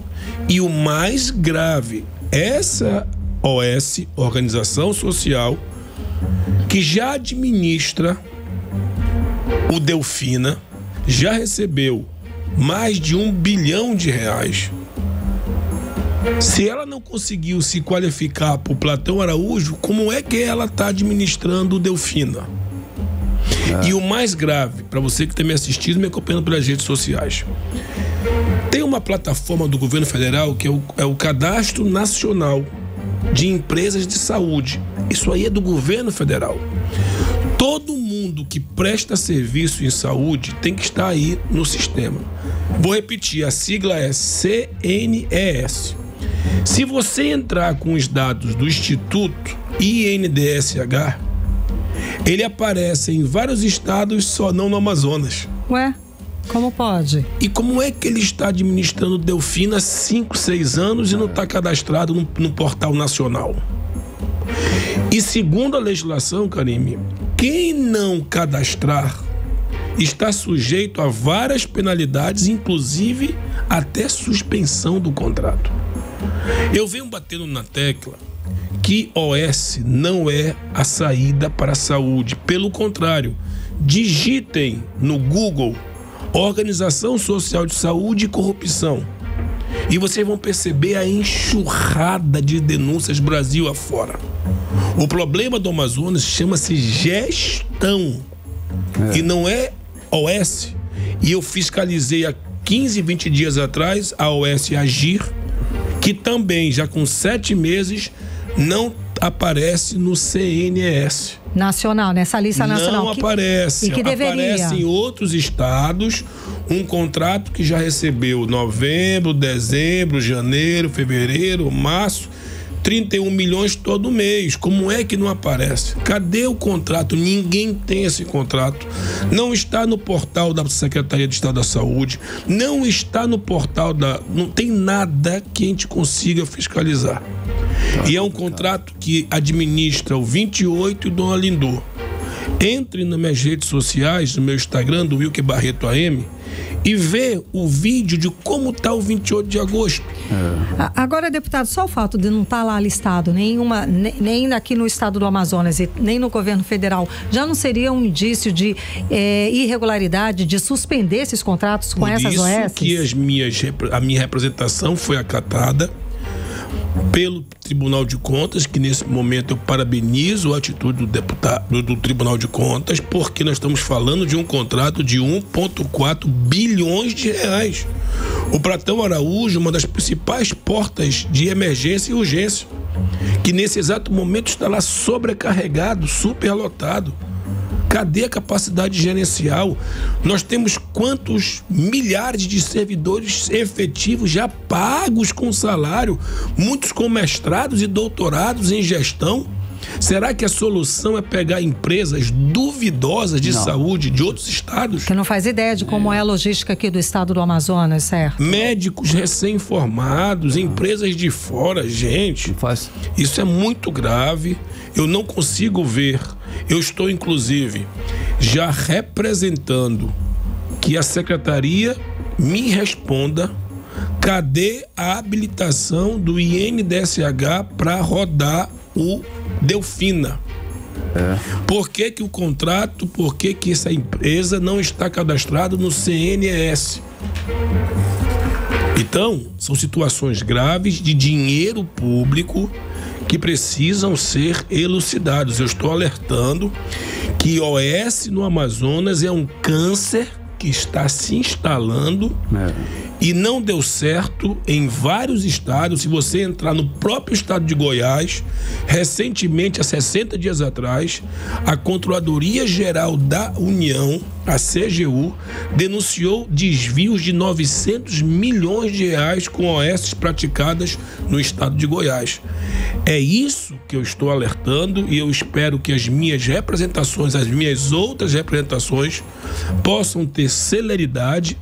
[SPEAKER 15] E o mais grave, essa OS, Organização Social, que já administra o Delfina, já recebeu mais de R$1 bilhão. Se ela não conseguiu se qualificar por Platão Araújo, como é que ela está administrando o Delfina? E o mais grave, para você que tem me assistido e me acompanhando pelas redes sociais, tem uma plataforma do governo federal que é o Cadastro Nacional de Empresas de Saúde. Isso aí é do governo federal. Todo mundo que presta serviço em saúde tem que estar aí no sistema. Vou repetir, a sigla é CNES. Se você entrar com os dados do Instituto INDSH, ele aparece em vários estados, só não no Amazonas.
[SPEAKER 3] Ué, como pode?
[SPEAKER 15] E como é que ele está administrando Delfina há 5, 6 anos e não está cadastrado no portal nacional? E segundo a legislação, Karime, quem não cadastrar está sujeito a várias penalidades, inclusive até suspensão do contrato. Eu venho batendo na tecla que OS não é a saída para a saúde. Pelo contrário, digitem no Google Organização Social de Saúde e Corrupção e vocês vão perceber a enxurrada de denúncias Brasil afora. O problema do Amazonas chama-se gestão e não é OS. E eu fiscalizei há 15, 20 dias atrás a OS Agir, que também já com 7 meses não aparece no CNES.
[SPEAKER 3] Nacional, nessa lista nacional.
[SPEAKER 15] Não aparece.
[SPEAKER 3] E que deveria.
[SPEAKER 15] Aparece em outros estados um contrato que já recebeu novembro, dezembro, janeiro, fevereiro, março, 31 milhões todo mês. Como é que não aparece? Cadê o contrato? Ninguém tem esse contrato. Não está no portal da Secretaria de Estado da Saúde, não está no portal não tem nada que a gente consiga fiscalizar. E é um contrato que administra o 28 e o Dona Lindô. Entre nas minhas redes sociais, no meu Instagram, do Wilker Barreto AM, e vê o vídeo de como está o 28 de agosto.
[SPEAKER 3] Agora, deputado, só o fato de não estar lá listado nem aqui no estado do Amazonas e nem no governo federal, já não seria um indício de irregularidade, de suspender esses contratos com essas OS?
[SPEAKER 15] Por isso que a minha representação foi acatada pelo Tribunal de Contas, que nesse momento eu parabenizo a atitude do Tribunal de Contas, porque nós estamos falando de um contrato de 1,4 bilhões de reais. O Platão Araújo, uma das principais portas de emergência e urgência, que nesse exato momento está lá sobrecarregado, superlotado. Cadê a capacidade gerencial? Nós temos quantos milhares de servidores efetivos já pagos com salário, muitos com mestrados e doutorados em gestão? Será que a solução é pegar empresas duvidosas de saúde de outros estados?
[SPEAKER 3] Que não faz ideia de como é a logística aqui do estado do Amazonas, certo?
[SPEAKER 15] Médicos recém-formados, empresas de fora, gente. Isso é muito grave. Eu não consigo ver. Eu estou, inclusive, já representando que a secretaria me responda cadê a habilitação do INDSH para rodar o Delfina. Por que o contrato, por que essa empresa não está cadastrada no CNES? Então, são situações graves de dinheiro público que precisam ser elucidados. Eu estou alertando que OS no Amazonas é um câncer que está se instalando e não deu certo em vários estados. Se você entrar no próprio estado de Goiás, recentemente, há 60 dias atrás, a Controladoria Geral da União, a CGU, denunciou desvios de 900 milhões de reais com OS praticadas no estado de Goiás. É isso que eu estou alertando e eu espero que as minhas representações, as minhas outras representações, possam ter celeridade,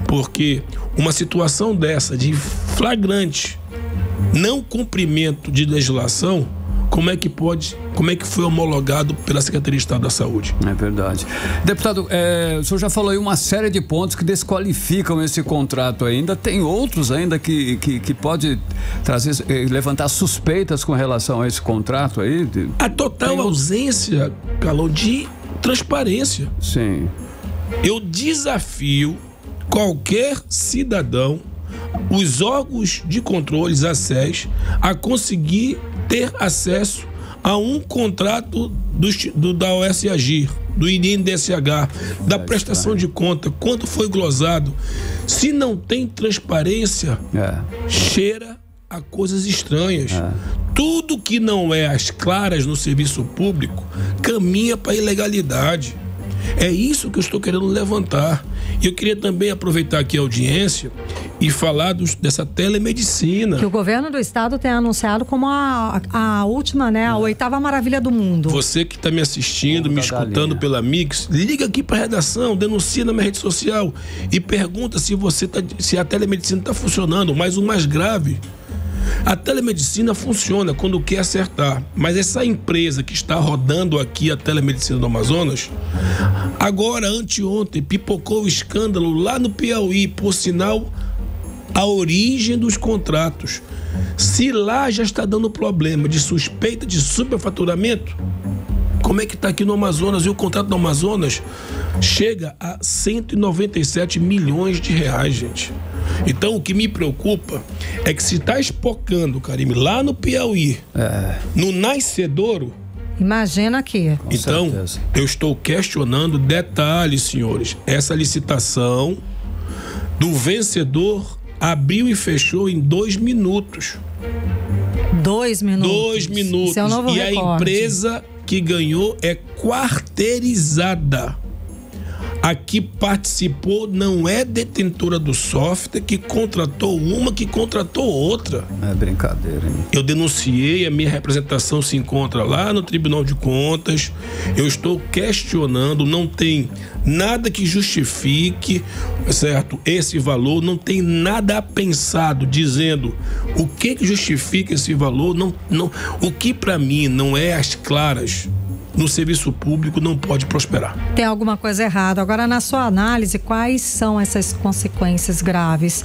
[SPEAKER 15] porque uma situação dessa de flagrante não cumprimento de legislação, como é que foi homologado pela Secretaria de Estado da Saúde?
[SPEAKER 2] É verdade. Deputado, o senhor já falou aí uma série de pontos que desqualificam esse contrato ainda. Tem outros ainda que pode levantar suspeitas com relação a esse contrato aí?
[SPEAKER 15] A total ausência, Carlão, de transparência.
[SPEAKER 2] Sim.
[SPEAKER 15] Eu desafio qualquer cidadão, os órgãos de controles, a SES, a conseguir ter acesso a um contrato da OS Agir, do INDSH, da prestação de conta, quanto foi glosado. Se não tem transparência, cheira a coisas estranhas. Tudo que não é às claras no serviço público caminha para a ilegalidade. É isso que eu estou querendo levantar. E eu queria também aproveitar aqui a audiência e falar dessa telemedicina.
[SPEAKER 3] Que o governo do estado tem anunciado como a última, né? A 8ª maravilha do mundo.
[SPEAKER 15] Você que está me assistindo, me escutando pela Mix, liga aqui para a redação, denuncia na minha rede social e pergunta se a telemedicina está funcionando. Mas o mais grave, a telemedicina funciona quando quer acertar, mas essa empresa que está rodando aqui a telemedicina do Amazonas, agora, anteontem, pipocou o escândalo lá no Piauí, por sinal, a origem dos contratos. Se lá já está dando problema de suspeita de superfaturamento, como é que está aqui no Amazonas? E o contrato do Amazonas chega a 197 milhões de reais, gente. Então, o que me preocupa é que se está espocando, Karime, lá no Piauí, no Nascedouro...
[SPEAKER 3] Imagina aqui.
[SPEAKER 15] Então, eu estou questionando detalhes, senhores. Essa licitação do vencedor abriu e fechou em 2 minutos.
[SPEAKER 3] 2 minutos?
[SPEAKER 15] 2 minutos.
[SPEAKER 3] Esse é o novo recorde.
[SPEAKER 15] A empresa que ganhou é quarteirizada. A que participou não é detentora do software, que contratou uma, que contratou outra.
[SPEAKER 2] É brincadeira, hein?
[SPEAKER 15] Eu denunciei, a minha representação se encontra lá no Tribunal de Contas. Eu estou questionando, não tem nada que justifique, certo, esse valor, não tem nada pensado dizendo o que justifica esse valor. O que para mim não é às claras no serviço público não pode prosperar.
[SPEAKER 3] Tem alguma coisa errada. Agora, na sua análise, quais são essas consequências graves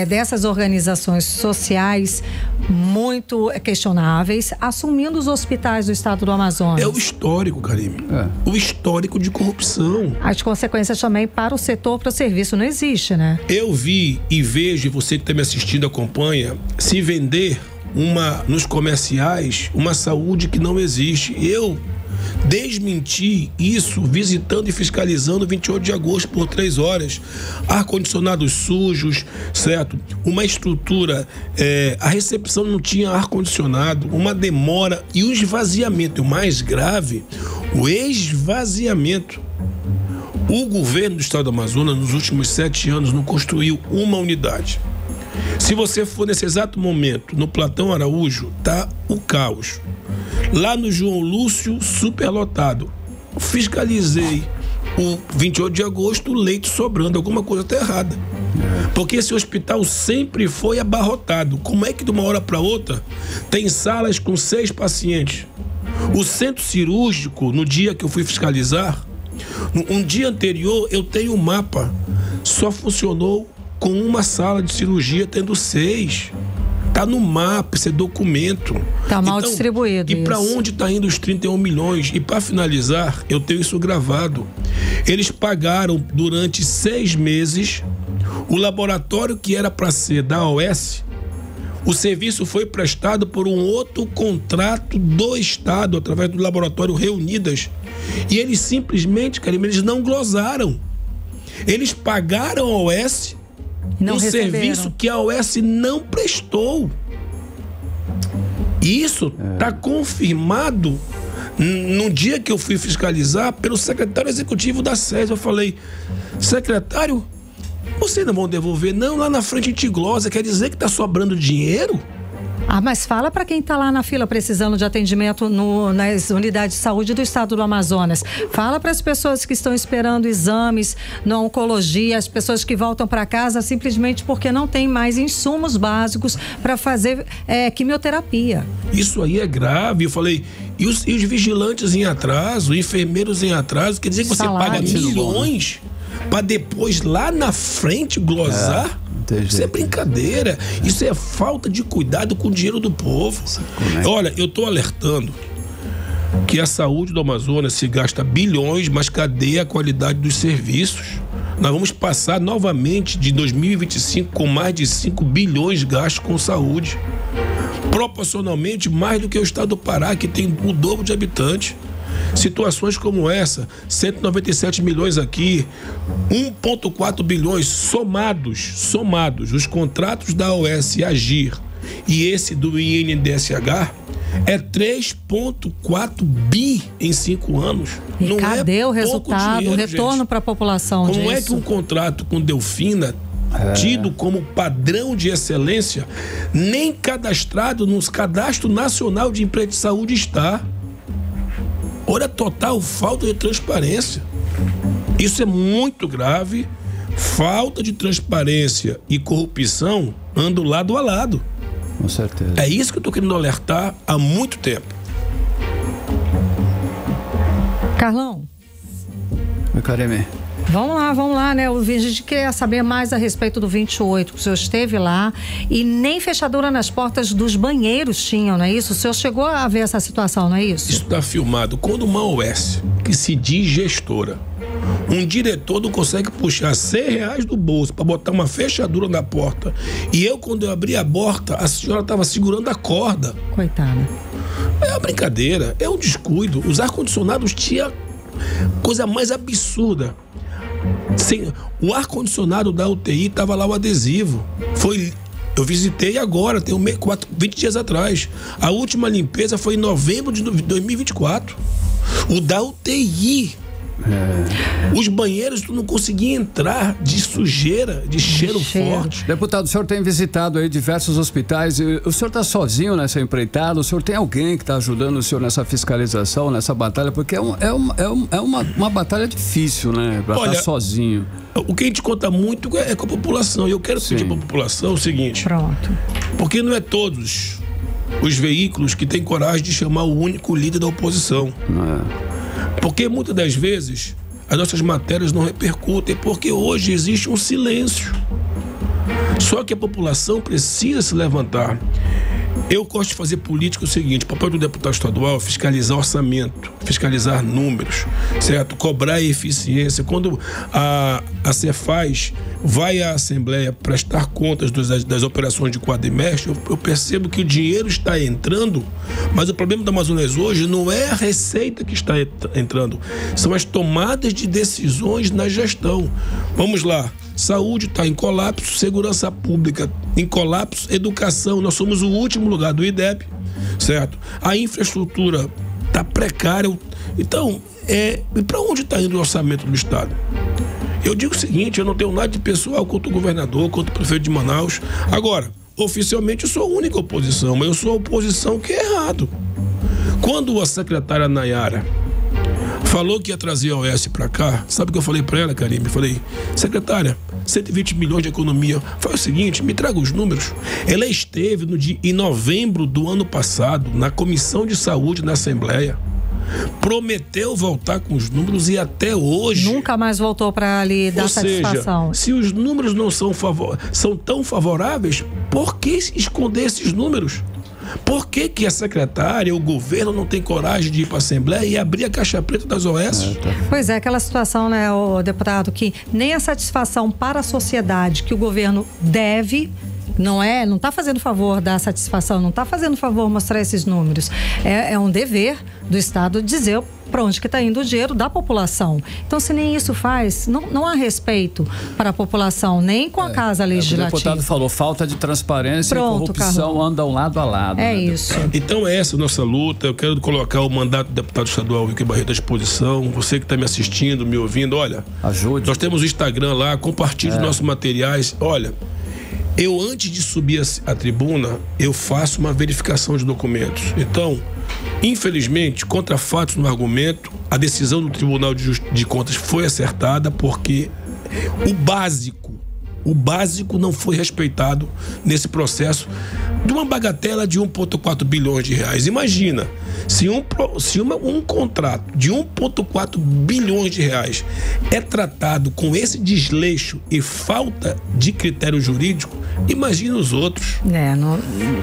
[SPEAKER 3] dessas organizações sociais muito questionáveis, assumindo os hospitais do estado do Amazonas?
[SPEAKER 15] É o histórico, Karime. O histórico de corrupção.
[SPEAKER 3] As consequências também para o setor, para o serviço, não existe, né?
[SPEAKER 15] Eu vi e vejo, você que está me assistindo, acompanha, se vender nos comerciais uma saúde que não existe. Eu desmenti isso visitando e fiscalizando 28 de agosto por 3 horas. Ar-condicionados sujos, certo? Uma estrutura, a recepção não tinha ar-condicionado, uma demora e o esvaziamento. O mais grave, o esvaziamento. O governo do estado do Amazonas, nos últimos 7 anos, não construiu uma unidade. Se você for nesse exato momento no Platão Araújo, tá o caos. Lá no João Lúcio, superlotado. Fiscalizei o 28 de agosto, o leito sobrando, alguma coisa está errada. Porque esse hospital sempre foi abarrotado. Como é que de uma hora para outra tem salas com 6 pacientes? O centro cirúrgico, no dia que eu fui fiscalizar, um dia anterior eu tenho um mapa, só funcionou com uma sala de cirurgia tendo 6. Tá no mapa, esse é documento.
[SPEAKER 3] Tá mal distribuído.
[SPEAKER 15] E para onde tá indo os 31 milhões? E para finalizar, eu tenho isso gravado. Eles pagaram durante 6 meses o laboratório que era para ser da OS. O serviço foi prestado por um outro contrato do Estado, através do laboratório Reunidas. E eles simplesmente, Karime, eles não glosaram. Eles pagaram a OS um serviço que a OS não prestou. Isso está confirmado no dia que eu fui fiscalizar pelo secretário executivo da SES. Eu falei, secretário, vocês não vão devolver? Não, lá na frente a gente glosa, quer dizer que está sobrando dinheiro?
[SPEAKER 3] Mas fala para quem está lá na fila precisando de atendimento nas unidades de saúde do estado do Amazonas. Fala para as pessoas que estão esperando exames na oncologia, as pessoas que voltam para casa simplesmente porque não tem mais insumos básicos para fazer quimioterapia.
[SPEAKER 15] Isso aí é grave. Eu falei, e os vigilantes em atraso, enfermeiros em atraso, quer dizer que você paga milhões para depois lá na frente glosar? Isso é brincadeira. Isso é falta de cuidado com o dinheiro do povo. Olha, eu estou alertando que a saúde do Amazonas se gasta bilhões, mas cadê a qualidade dos serviços? Nós vamos passar novamente de 2025 com mais de 5 bilhões gastos com saúde. Proporcionalmente mais do que o estado do Pará, que tem o dobro de habitantes. Situações como essa, 197 milhões aqui, 1,4 bilhões somados, os contratos da OS Agir e esse do INDSH, é 3,4 bi em 5 anos.
[SPEAKER 3] E não cadê o resultado, dinheiro, o retorno para a população disso?
[SPEAKER 15] Como é que um contrato com Delfina, tido como padrão de excelência, nem cadastrado no Cadastro Nacional de Emprego de Saúde está? Olha a total falta de transparência. Isso é muito grave. Falta de transparência e corrupção andam lado a lado.
[SPEAKER 2] Com certeza.
[SPEAKER 15] É isso que eu estou querendo alertar há muito tempo.
[SPEAKER 3] Carlão.
[SPEAKER 2] Oi, Karime.
[SPEAKER 3] Vamos lá, né? A gente quer saber mais a respeito do 28, que o senhor esteve lá e nem fechadura nas portas dos banheiros tinham, não é isso? O senhor chegou a ver essa situação, não é isso?
[SPEAKER 15] Isso está filmado. Quando uma OS, que se diz gestora, um diretor não consegue puxar R$100 do bolso para botar uma fechadura na porta, e eu, quando eu abri a porta, a senhora estava segurando a corda.
[SPEAKER 3] Coitada.
[SPEAKER 15] É uma brincadeira, é um descuido. Os ar-condicionados tinham coisa mais absurda. Sim, o ar-condicionado da UTI estava lá o adesivo. Eu visitei agora, tem 20 dias atrás. A última limpeza foi em novembro de 2024. O da UTI. Os banheiros tu não conseguia entrar de sujeira, de cheiro forte.
[SPEAKER 2] Deputado, o senhor tem visitado aí diversos hospitais. O senhor está sozinho nessa empreitada? O senhor tem alguém que está ajudando o senhor nessa fiscalização, nessa batalha? Porque é uma batalha difícil, né? Para estar sozinho.
[SPEAKER 15] O que a gente conta muito é com a população. E eu quero pedir para a população o seguinte.
[SPEAKER 3] Pronto.
[SPEAKER 15] Porque não é todos os veículos que têm coragem de chamar o único líder da oposição. Porque muitas das vezes as nossas matérias não repercutem, porque hoje existe um silêncio. Só que a população precisa se levantar. Eu gosto de fazer política o seguinte: o papel do deputado estadual é fiscalizar orçamento, fiscalizar números, certo? Cobrar eficiência. Quando a Cefaz vai à Assembleia prestar contas das operações de quadrimestre, eu percebo que o dinheiro está entrando, mas o problema do Amazonas hoje não é a receita que está entrando, são as tomadas de decisões na gestão. Vamos lá. Saúde está em colapso, segurança pública em colapso, educação, nós somos o último lugar do IDEB, certo? A infraestrutura está precária. Então, para onde está indo o orçamento do Estado? Eu digo o seguinte: eu não tenho nada de pessoal contra o governador, contra o prefeito de Manaus. Agora, oficialmente eu sou a única oposição, mas eu sou a oposição que é errado. Quando a secretária Nayara falou que ia trazer a OS para cá, sabe o que eu falei para ela, Karime? Falei: secretária, 120 milhões de economia. Faz o seguinte, me traga os números. Ela esteve em novembro do ano passado na Comissão de Saúde na Assembleia. Prometeu voltar com os números e até hoje
[SPEAKER 3] nunca mais voltou para lhe dar satisfação.
[SPEAKER 15] Se os números não são tão favoráveis, por que esconder esses números? Por que a secretária, o governo não tem coragem de ir para a Assembleia e abrir a caixa preta das OS?
[SPEAKER 3] Pois é, aquela situação, né, o deputado, que nem a satisfação para a sociedade que o governo deve, não está fazendo favor da satisfação, não está fazendo favor mostrar esses números. É um dever do Estado dizer para onde que está indo o dinheiro da população. Então, se nem isso faz, não há respeito para a população, nem com a Casa Legislativa.
[SPEAKER 2] O deputado falou, falta de transparência e corrupção andam lado a lado.
[SPEAKER 3] É isso.
[SPEAKER 15] Então, essa é a nossa luta. Eu quero colocar o mandato do deputado estadual Wilker Barreto à disposição. Você que está me assistindo, me ouvindo, olha,
[SPEAKER 2] ajude.
[SPEAKER 15] Nós temos o Instagram lá, compartilhe os nossos materiais. Olha, eu antes de subir a tribuna, eu faço uma verificação de documentos. Então, infelizmente, contra fatos no argumento, a decisão do Tribunal de Contas foi acertada porque o básico não foi respeitado nesse processo de uma bagatela de 1,4 bilhões de reais. Imagina, se um contrato de 1,4 bilhões de reais é tratado com esse desleixo e falta de critério jurídico, imagina os outros.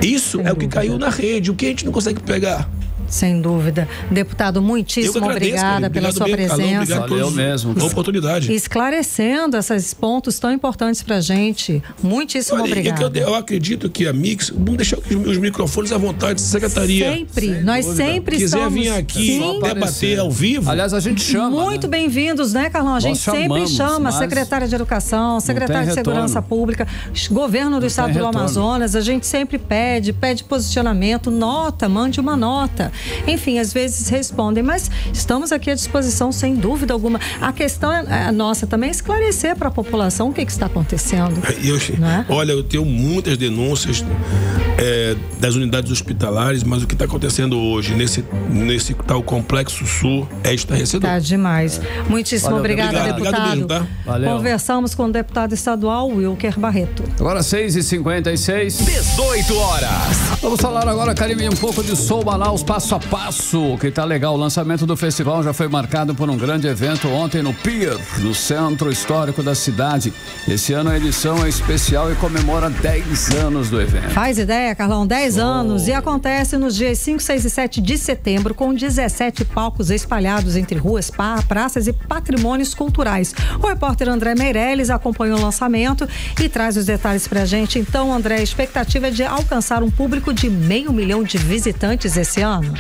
[SPEAKER 15] Isso é o que caiu na rede, o que a gente não consegue pegar.
[SPEAKER 3] Sem dúvida. Deputado, muitíssimo obrigada pela sua presença.
[SPEAKER 2] Valeu mesmo.
[SPEAKER 15] Boa oportunidade.
[SPEAKER 3] Esclarecendo esses pontos tão importantes pra gente. Muitíssimo obrigada.
[SPEAKER 15] Eu acredito que a Mix, vamos deixar os microfones à vontade, secretaria.
[SPEAKER 3] Sempre. Nós sempre
[SPEAKER 15] quiser
[SPEAKER 3] estamos.
[SPEAKER 15] Vir aqui debater ao vivo.
[SPEAKER 2] Aliás, a gente chama.
[SPEAKER 3] Muito bem-vindos, né, Carlão? A gente sempre chama secretária de Educação, secretária de Segurança Pública, governo do Estado do Amazonas. A gente sempre pede posicionamento, nota, mande uma nota. Enfim, às vezes respondem, mas estamos aqui à disposição, sem dúvida alguma. A questão é nossa também, esclarecer para a população o que está acontecendo.
[SPEAKER 15] Olha, eu tenho muitas denúncias das unidades hospitalares, mas o que está acontecendo hoje nesse tal Complexo Sul é estarrecedor.
[SPEAKER 3] Tá demais. Muitíssimo obrigada, deputado.
[SPEAKER 15] Obrigado mesmo, tá?
[SPEAKER 2] Valeu.
[SPEAKER 3] Conversamos com o deputado estadual Wilker Barreto.
[SPEAKER 2] Agora 6h56.
[SPEAKER 1] 18 horas.
[SPEAKER 2] Vamos falar agora, Karime, um pouco de Sou Manaus Passo a Passo, que tá legal. O lançamento do festival já foi marcado por um grande evento ontem no Pier, no centro histórico da cidade. Esse ano a edição é especial e comemora 10 anos do evento.
[SPEAKER 3] Faz ideia, Carlão, 10 anos. E acontece nos dias 5, 6 e 7 de setembro, com 17 palcos espalhados entre ruas, praças e patrimônios culturais. O repórter André Meirelles acompanhou o lançamento e traz os detalhes pra gente. Então, André, a expectativa é de alcançar um público de 500 mil de visitantes esse ano.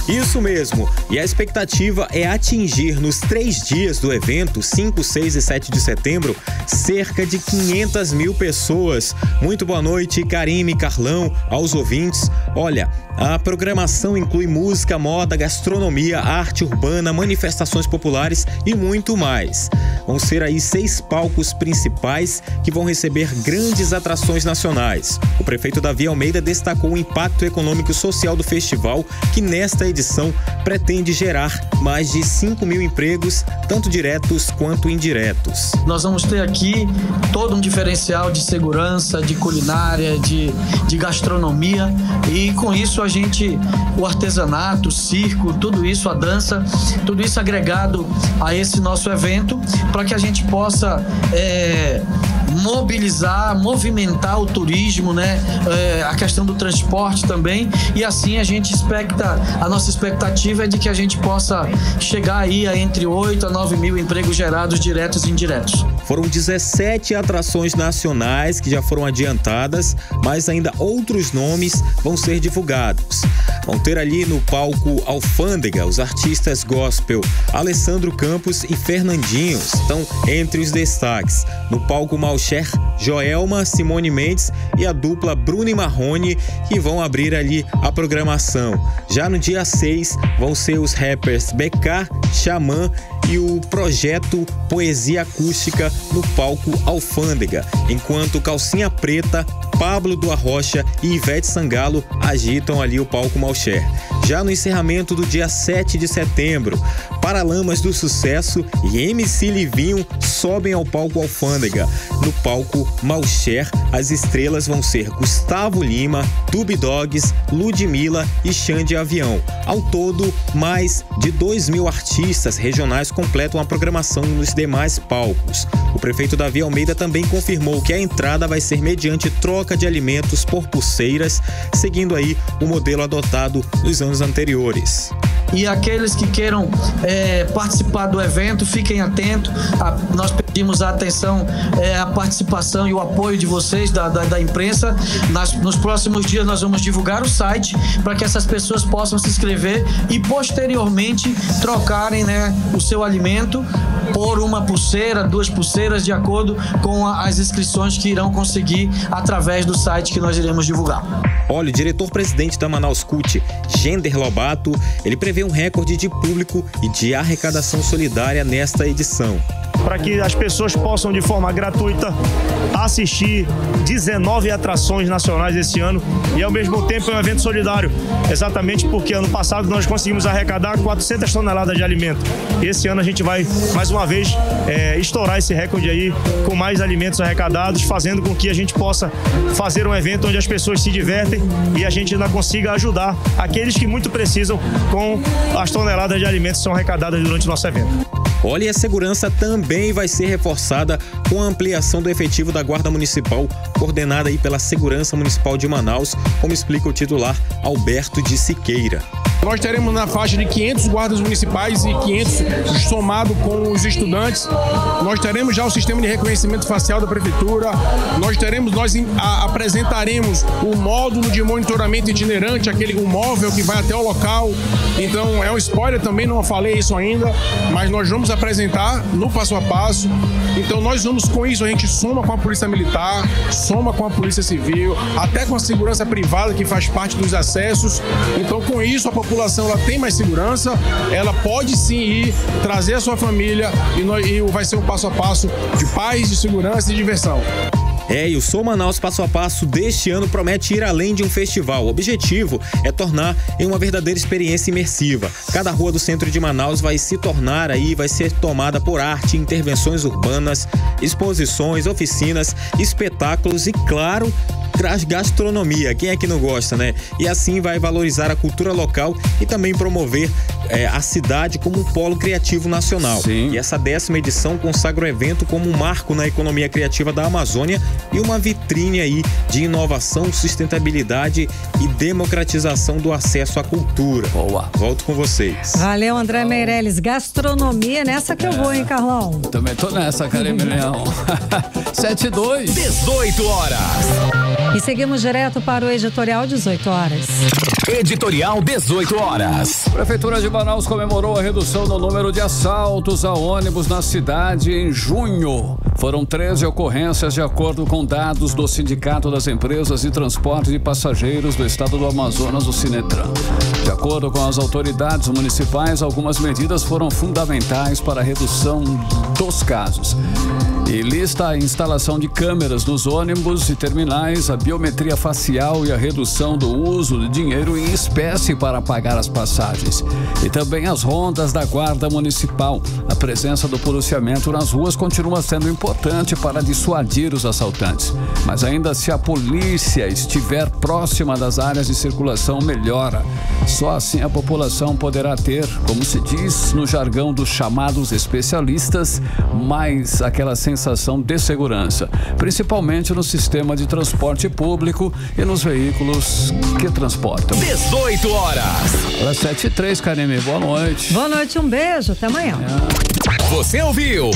[SPEAKER 4] Isso mesmo, e a expectativa é atingir nos 3 dias do evento, 5, 6 e 7 de setembro, cerca de 500 mil pessoas. Muito boa noite, Karime, Carlão, aos ouvintes. Olha, a programação inclui música, moda, gastronomia, arte urbana, manifestações populares e muito mais. Vão ser aí 6 palcos principais que vão receber grandes atrações nacionais. O prefeito Davi Almeida destacou o impacto econômico e social do festival, que nesta edição pretende gerar mais de 5 mil empregos, tanto diretos quanto indiretos.
[SPEAKER 8] Nós vamos ter aqui todo um diferencial de segurança, de culinária, de gastronomia, e com isso o artesanato, o circo, tudo isso, a dança, tudo isso agregado a esse nosso evento, para que a gente possa movimentar o turismo, né? A questão do transporte também, e assim a nossa expectativa é de que a gente possa chegar aí a entre 8 a 9 mil empregos gerados diretos e indiretos.
[SPEAKER 4] Foram 17 atrações nacionais que já foram adiantadas, mas ainda outros nomes vão ser divulgados. Vão ter ali no palco Alfândega os artistas gospel Alessandro Campos e Fernandinho, estão entre os destaques. No palco Malcher, Joelma, Simone Mendes e a dupla Bruno e Marrone, que vão abrir ali a programação. Já no dia 6 vão ser os rappers BK, Xamã e o projeto Poesia Acústica no palco Alfândega, enquanto Calcinha Preta, Pablo do Arrocha e Ivete Sangalo agitam ali o palco Malcher. Já no encerramento do dia 7 de setembro, Paralamas do Sucesso e MC Livinho sobem ao palco Alfândega. No palco Malcher, as estrelas vão ser Gustavo Lima, Dub Dogs, Ludmilla e Xande Avião. Ao todo, mais de 2 mil artistas regionais completam a programação nos demais palcos. O prefeito Davi Almeida também confirmou que a entrada vai ser mediante troca de alimentos por pulseiras, seguindo aí o modelo adotado nos anos anteriores.
[SPEAKER 8] E aqueles que queiram participar do evento, fiquem atentos. Nós pedimos a atenção, a participação e o apoio de vocês, da imprensa. Nos próximos dias nós vamos divulgar o site para que essas pessoas possam se inscrever e posteriormente trocarem, né, o seu alimento por uma pulseira, 2 pulseiras, de acordo com as inscrições que irão conseguir através do site que nós iremos divulgar.
[SPEAKER 4] Olha, o diretor-presidente da Manaus Cult, Gender Lobato, ele prevê um recorde de público e de arrecadação solidária nesta edição.
[SPEAKER 16] para que as pessoas possam, de forma gratuita, assistir 19 atrações nacionais esse ano e, ao mesmo tempo, é um evento solidário, exatamente porque ano passado nós conseguimos arrecadar 400 toneladas de alimento. E esse ano a gente vai, mais uma vez, estourar esse recorde aí com mais alimentos arrecadados, fazendo com que a gente possa fazer um evento onde as pessoas se divertem e a gente ainda consiga ajudar aqueles que muito precisam com as toneladas de alimentos que são arrecadadas durante o nosso evento.
[SPEAKER 4] Olha, e a segurança também vai ser reforçada com a ampliação do efetivo da Guarda Municipal, coordenada aí pela Segurança Municipal de Manaus, como explica o titular Alberto de Siqueira.
[SPEAKER 17] Nós teremos na faixa de 500 guardas municipais e 500 somado com os estudantes. Nós teremos já o sistema de reconhecimento facial da prefeitura. Nós apresentaremos o módulo de monitoramento itinerante, o móvel que vai até o local. Então é um spoiler também, não falei isso ainda, mas nós vamos apresentar no passo a passo. Então nós vamos com isso, a gente soma com a Polícia Militar, soma com a Polícia Civil, até com a segurança privada que faz parte dos acessos. Então com isso a população ela tem mais segurança, ela pode sim ir trazer a sua família e vai ser um passo a passo de paz, de segurança e diversão.
[SPEAKER 4] E o Sou Manaus Passo a Passo deste ano promete ir além de um festival. O objetivo é tornar em uma verdadeira experiência imersiva. Cada rua do centro de Manaus vai ser tomada por arte, intervenções urbanas, exposições, oficinas, espetáculos e, claro, gastronomia. Quem é que não gosta, né? E assim vai valorizar a cultura local e também promover a cidade como um polo criativo nacional.
[SPEAKER 2] Sim.
[SPEAKER 4] E essa 10ª edição consagra o evento como um marco na economia criativa da Amazônia e uma vitrine aí de inovação, sustentabilidade e democratização do acesso à cultura.
[SPEAKER 2] Boa.
[SPEAKER 4] Volto com vocês.
[SPEAKER 3] Valeu, André Meirelles. Gastronomia, nessa que eu vou, hein, Carlão?
[SPEAKER 2] Também tô nessa, Karime Leão. 7:02.
[SPEAKER 1] 18 horas.
[SPEAKER 3] E seguimos direto para o editorial 18 horas.
[SPEAKER 1] Editorial 18 horas.
[SPEAKER 2] Prefeitura de Manaus comemorou a redução no número de assaltos a ônibus na cidade em junho. Foram 13 ocorrências de acordo com dados do Sindicato das Empresas de Transporte de Passageiros do Estado do Amazonas, o Sinetran. De acordo com as autoridades municipais, algumas medidas foram fundamentais para a redução dos casos. E lista a instalação de câmeras nos ônibus e terminais, a biometria facial e a redução do uso de dinheiro em espécie para pagar as passagens. E também as rondas da Guarda Municipal. A presença do policiamento nas ruas continua sendo importante para dissuadir os assaltantes. Mas ainda se a polícia estiver próxima das áreas de circulação, melhora. Só assim a população poderá ter, como se diz no jargão dos chamados especialistas, mais aquela sensação de segurança, principalmente no sistema de transporte público e nos veículos que transportam.
[SPEAKER 1] 18 horas.
[SPEAKER 2] 7:03, Karime, boa noite.
[SPEAKER 3] Boa noite, um beijo, até amanhã.
[SPEAKER 1] Você ouviu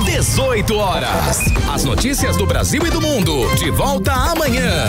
[SPEAKER 1] 18 horas. As notícias do Brasil e do mundo. De volta amanhã.